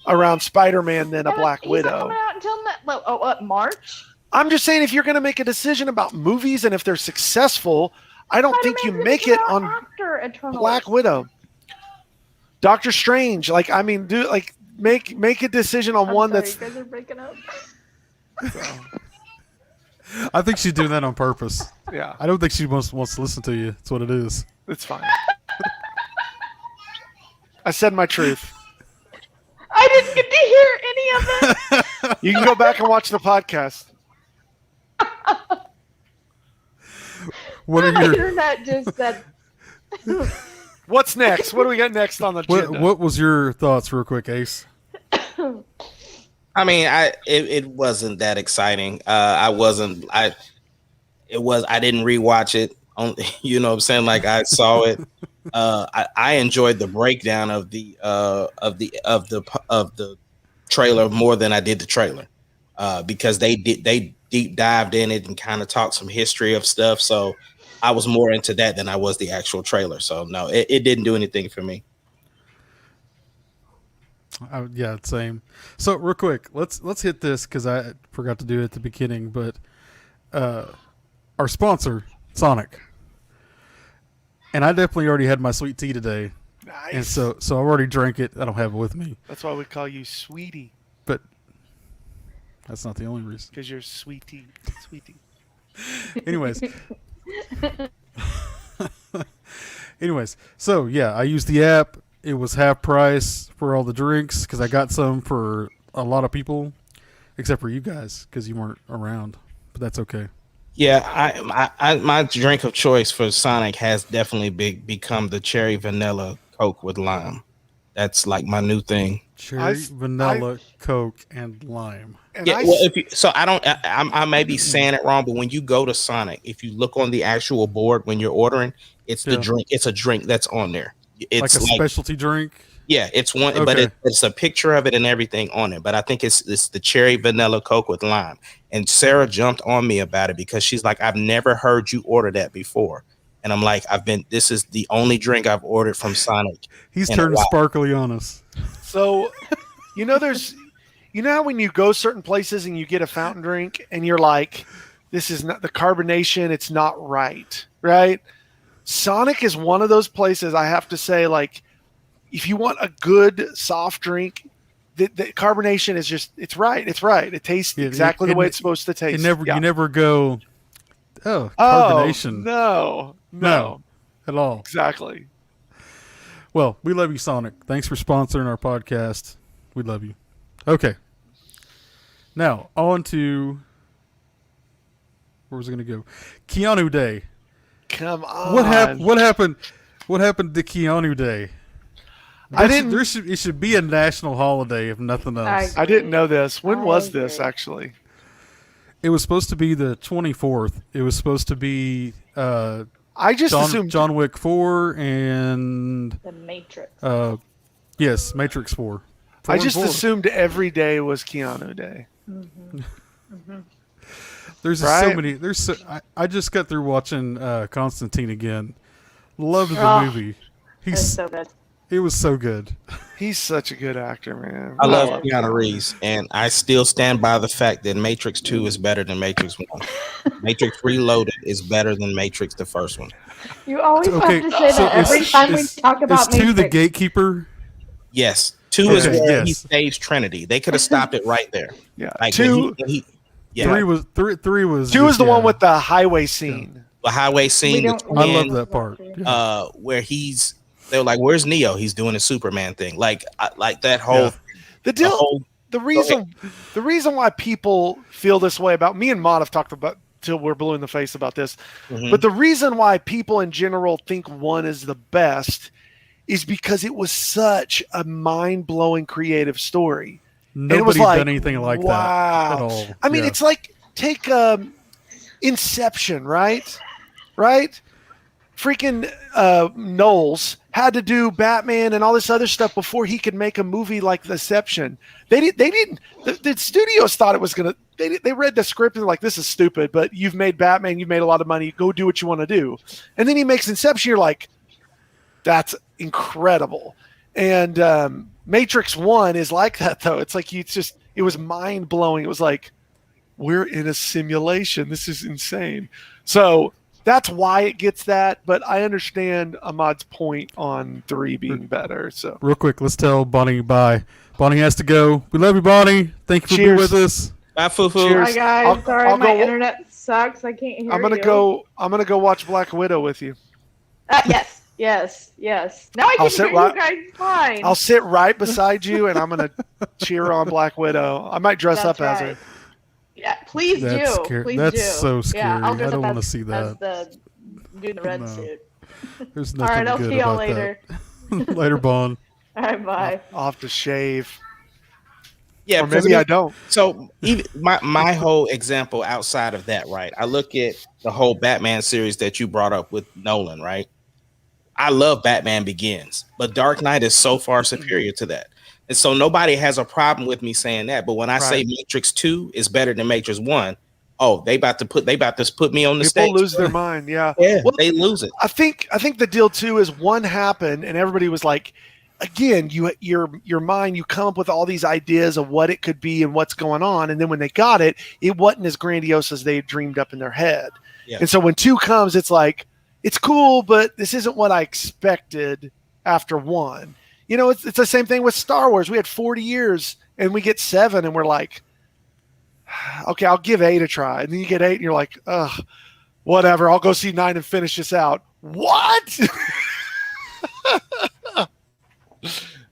around Spider-Man than a Black He's Widow. not coming out until March. I'm just saying, if you're going to make a decision about movies and if they're successful, I don't think you make it on after Eternals. Black Widow. Doctor Strange, like I mean, make a decision on one that's. You guys are breaking up. I think she's doing that on purpose. Yeah, I don't think she wants to listen to you. That's what it is. it's fine. I said my truth. I didn't get to hear any of it. You can go back and watch the podcast. What are My your internet just said. What's next? What do we got next on the agenda? what was your thoughts, real quick, Ace? I mean, it wasn't that exciting. I didn't rewatch it. You know what I'm saying? Like I saw it. I enjoyed the breakdown of the trailer more than I did the trailer, because they deep dived in it and kind of talked some history of stuff. So I was more into that than I was the actual trailer. So no, it didn't do anything for me. Yeah, same. So real quick, let's hit this because I forgot to do it at the beginning. But our sponsor, Sonic, and I definitely already had my sweet tea today, Nice. and so I've already drank it. I don't have it with me, That's why we call you Sweetie, but that's not the only reason. because you're Sweetie. Anyways. So yeah, I used the app. It was half price for all the drinks because I got some for a lot of people, except for you guys because you weren't around. But that's okay. Yeah, I my drink of choice for Sonic has definitely become the cherry vanilla Coke with lime. That's like my new thing. Cherry, vanilla, Coke, and lime. And Yeah, well, I may be saying it wrong, but when you go to Sonic, if you look on the actual board when you're ordering, it's the drink. It's a drink that's on there. It's like a specialty drink. Yeah, it's one, but it's a picture of it and everything on it. But I think it's the cherry vanilla Coke with lime. And Sarah jumped on me about it because she's like, I've never heard you order that before. And I'm like, this is the only drink I've ordered from Sonic. He's turned sparkly on us. So, you know how when you go certain places and you get a fountain drink and you're like, this is not the carbonation, it's not right, right? Sonic is one of those places I have to say, like, if you want a good soft drink, the carbonation is just, it's right. It tastes exactly the way it's supposed to taste. You never go, carbonation. No. At all. Exactly. Well, we love you, Sonic. Thanks for sponsoring our podcast. We love you. Okay. Now, on to, where was it going to go? Keanu Day. Come on. What happened to Keanu Day? It should be a national holiday, if nothing else. I didn't know this. When was this, actually? It was supposed to be the 24th. It was supposed to be I just assumed John Wick 4 and The Matrix. Yes, Matrix 4. I just assumed every day was Keanu Day. Mm-hmm. Mm-hmm. There's so many. I just got through watching Constantine again. Loved the movie. He's so good. It was so good. He's such a good actor, man. I love Keanu Reeves, and I still stand by the fact that Matrix 2 is better than Matrix 1. Matrix Reloaded is better than Matrix the first one. You always Okay, have to say so that every time we is- talk about is 2 the Matrix. gatekeeper? Yes, 2 is Okay, where he yes. saves Trinity. They could have stopped it right there. Yeah. Like Two. yeah, 3 was three was Two is the one yeah. with the highway scene. the highway scene, the don't- I we love twin, that part. Yeah. where they're like, "Where's Neo?" He's doing a Superman thing. Like that whole, Yeah. The deal. whole The reason why people feel this way about me and Mott have talked about till we're blue in the face about this, Mhm. but the reason why people in general think 1 is the best is because it was such a mind-blowing creative story. And it was Nobody like, done anything like that wow. at all. I mean, Yeah. it's like take Inception, right? Freaking Knowles had to do Batman and all this other stuff before he could make a movie like Inception. They didn't. The studios thought it was gonna. They read the script and they're like, this is stupid. But you've made Batman. You've made a lot of money. Go do what you want to do. And then he makes Inception. You're like, that's incredible. And Matrix 1 is like that though. It's like it was mind blowing. It was like, we're in a simulation. This is insane. So that's why it gets that. But I understand Ahmad's point on 3 being better. So Real quick, let's tell Bonnie bye. Bonnie has to go. We love you, Bonnie. Thank you for being Cheers. with us. bye, Fufu. Cheers. Hi guys, I'll- sorry I'll my go- internet sucks. I can't hear I'm gonna you. go watch Black Widow with you. Yes. Now I I'll can sit hear right- you guys fine. I'll sit right beside you and I'm gonna cheer on Black Widow. I might dress That's up as right. her. Yeah, please That's do. scary. Please That's do. so scary. Yeah, I'll I dress don't up wanna as- see as that. the dude in the red No. suit. There's All nothing right, I'll good see y'all about later. that. Later, Bon. All right, bye. I'll have to shave. Yeah, Or because maybe I don't. So even my whole example outside of that, right? I look at the whole Batman series that you brought up with Nolan, right? I love Batman Begins, but Dark Knight is so far superior to that. And so nobody has a problem with me saying that. But when I say Right. Matrix 2 is better than Matrix 1, oh, they about to put me on the People stage. lose their mind. Yeah. Yeah, Well, they lose it. I think the deal too is 1 happened and everybody was like, again, your mind, you come up with all these ideas of what it could be and what's going on, and then when they got it, it wasn't as grandiose as they had dreamed up in their head. Yeah. And so when 2 comes, it's like, it's cool, but this isn't what I expected after 1. You know, it's the same thing with Star Wars. We had 40 years and we get 7 and we're like, okay, I'll give 8 a try. And then you get 8 and you're like, ugh, whatever. I'll go see 9 and finish this out. What?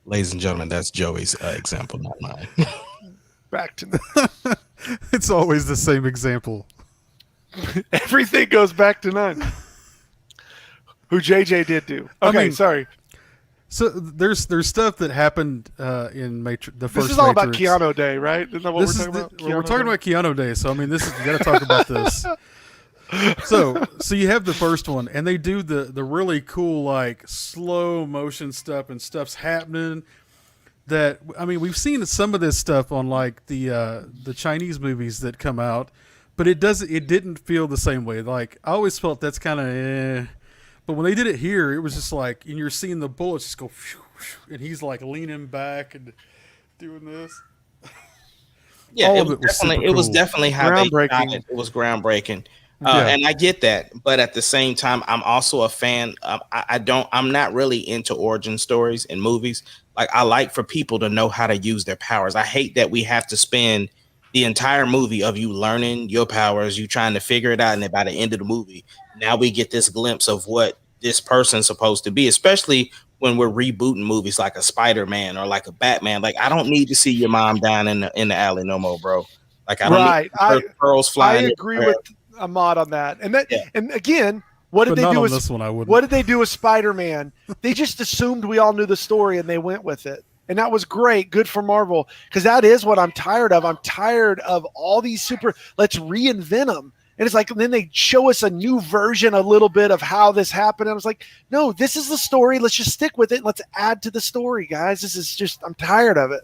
Ladies and gentlemen, that's Joey's example, not mine. Back to It's always the same example. everything goes back to 9. Who JJ did do. Okay, I mean, sorry. So there's stuff that happened in Matrix. The first This is all about Matrix. Keanu Day, right? Isn't that what This we're is talking about? we're Keanu talking Day? about Keanu Day, so I mean, this is you got to talk about this. So you have the first one, and they do the really cool like slow motion stuff, and stuff's happening. That I mean, we've seen some of this stuff on like the Chinese movies that come out, but it didn't feel the same way. Like I always felt that's kind of but when they did it here, it was just like, and you're seeing the bullets just go, phew, phew, and he's like leaning back and doing this. Yeah, All it of was, it was super definitely, it was cool. definitely how they Groundbreaking. shot it. It was groundbreaking. Yeah. And I get that, but at the same time, I'm also a fan. I'm not really into origin stories in movies. Like I like for people to know how to use their powers. I hate that we have to spend the entire movie of you learning your powers, you trying to figure it out, and then by the end of the movie, now we get this glimpse of what this person's supposed to be, especially when we're rebooting movies like a Spider-Man or like a Batman. Like I don't need to see your mom down in the alley no more, bro. Like I don't Right. need her pearls I flying. agree everywhere. with Ahmad on that. And that, Yeah. and again, what did But they not do on with this one. I wouldn't. what did they do with Spider-Man? They just assumed we all knew the story and they went with it. And that was great. Good for Marvel. Because that is what I'm tired of. I'm tired of all these let's reinvent them. And it's like, then they show us a new version, a little bit of how this happened. And I was like, no, this is the story. Let's just stick with it. And let's add to the story, guys. This is just, I'm tired of it.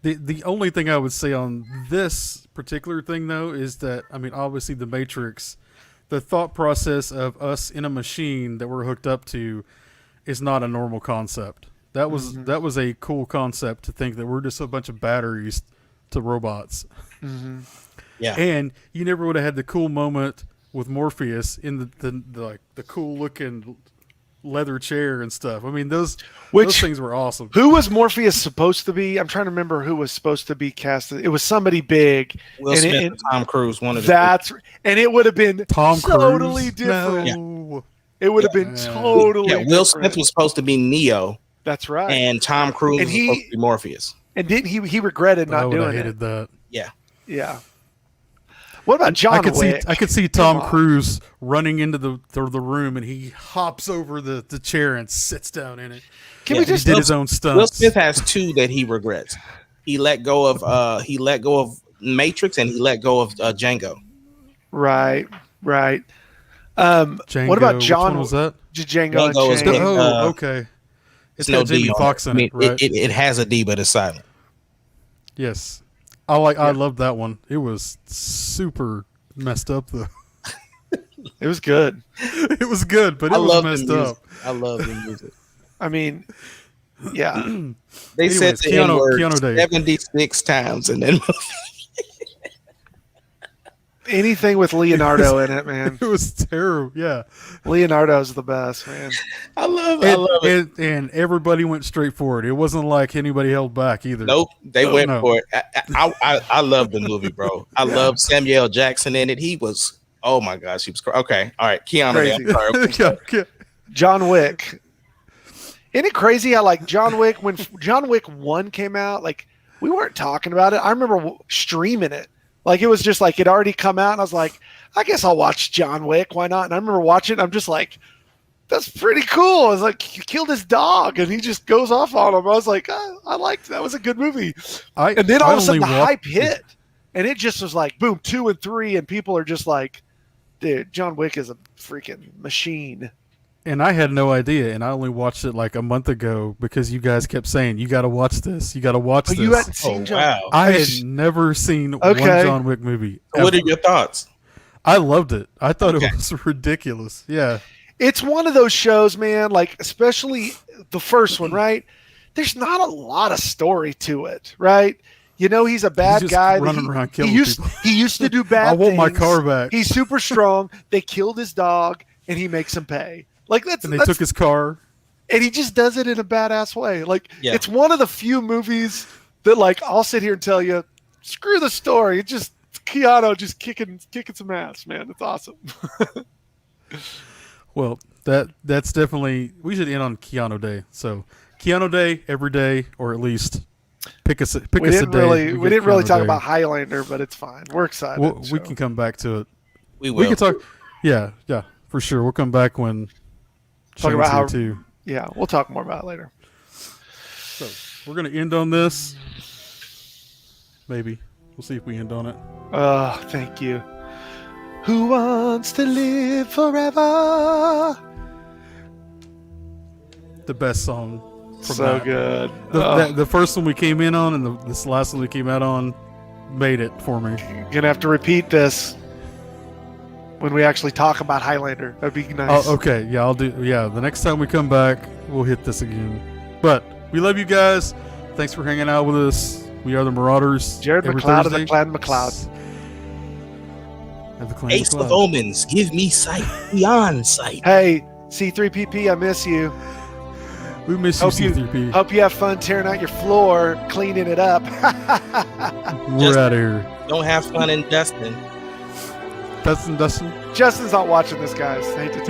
The only thing I would say on this particular thing though is that I mean obviously the Matrix, the thought process of us in a machine that we're hooked up to is not a normal concept. That was a cool concept to think that we're just a bunch of batteries to robots. Yeah. And you never would have had the cool moment with Morpheus in the cool looking leather chair and stuff. I mean, those things were awesome. Who was Morpheus supposed to be? I'm trying to remember who was supposed to be casted. It was somebody big. Will Smith and Tom Cruise. One of and it would have been Tom totally Cruise? different. No. It would have been totally Will different. Smith was supposed to be Neo. That's right. And Tom Cruise And was supposed to be Morpheus. And didn't he regretted not doing I hated it. that. Yeah. Yeah. What about John Wick? I could see Tom Cruise running into the room, and he hops over the chair and sits down in it. Can we just he did his own stunts. Will Smith has two that he regrets. He let go of Matrix, and he let go of Django. Right. Django, what about John? Which one was that? Django Django is Unchained. Okay. It's no got Jamie D on Foxx it. in I mean, it, right? it has a D, but it's silent. Yes. I love that one. It was super messed up though. It was good. It was good, but it was messed up. I love the music. I mean, yeah. They said the N-word Keanu Day. 76 times in that movie. Anything with Leonardo in it, man. It was terrible. Yeah. Leonardo's the best, man. I love it. And everybody went straight for it. It wasn't like anybody held back either. Nope, they went for it. I love the movie, bro. I love Samuel L. Jackson in it. He was, oh my gosh, he was okay. All right, Keanu. John Wick. Isn't it crazy how like John Wick, when John Wick 1 came out, like we weren't talking about it. I remember streaming it. Like it was just like it already come out, and I was like, I guess I'll watch John Wick. Why not? And I remember watching it. I'm just like, that's pretty cool. I was like, he killed his dog, and he just goes off on him. I was like, I liked that. Was a good movie. And then all of a sudden the hype hit, and it just was like, boom, 2 and 3, and people are just like, dude, John Wick is a freaking machine. And I had no idea, and I only watched it like a month ago because you guys kept saying, you got to watch this. You got to watch this. You hadn't seen John wow. I had never seen one John Wick movie. What are your thoughts? I loved it. I thought it was ridiculous. Yeah. It's one of those shows, man, like especially the first one, right? There's not a lot of story to it, right? You know, he's a bad just guy. running around killing people. He used to do bad I want my things. car back. He's super strong. They killed his dog, and he makes him pay. Like And they took his car. And he just does it in a badass way. Like Yeah. it's one of the few movies that like I'll sit here and tell you, screw the story. It's just Keanu just kicking some ass, man. It's awesome. Well, that's definitely, we should end on Keanu Day. So Keanu Day every day, or at least pick us a day. We didn't really Keanu talk Day. about Highlander, but it's fine. We're excited. We can come back to it. We will. We can talk. Yeah, for sure. We'll come back when Talk Shane's about how- here too. Yeah, we'll talk more about it later. So we're gonna end on this. Maybe we'll see if we end on it. Oh, thank you. Who wants to live forever? The best song. From So that. good. The first one we came in on, and this last one we came out on, made it for me. Gonna have to repeat this when we actually talk about Highlander. That'd be nice. Oh, okay. Yeah, I'll do. Yeah, the next time we come back, we'll hit this again. But we love you guys. Thanks for hanging out with us. We are the Marauders. Jared every McLeod of Thursday. the Clan McLeod. Of the Clan Ace McLeod. of Omens, give me sight beyond sight. Hey, C3PP, I miss you. We miss you, Hope you- C3P. Hope you have fun tearing out your floor, cleaning it up. We're out of here. Don't have fun in Dustin. Dustin. Justin's not watching this, guys. I hate to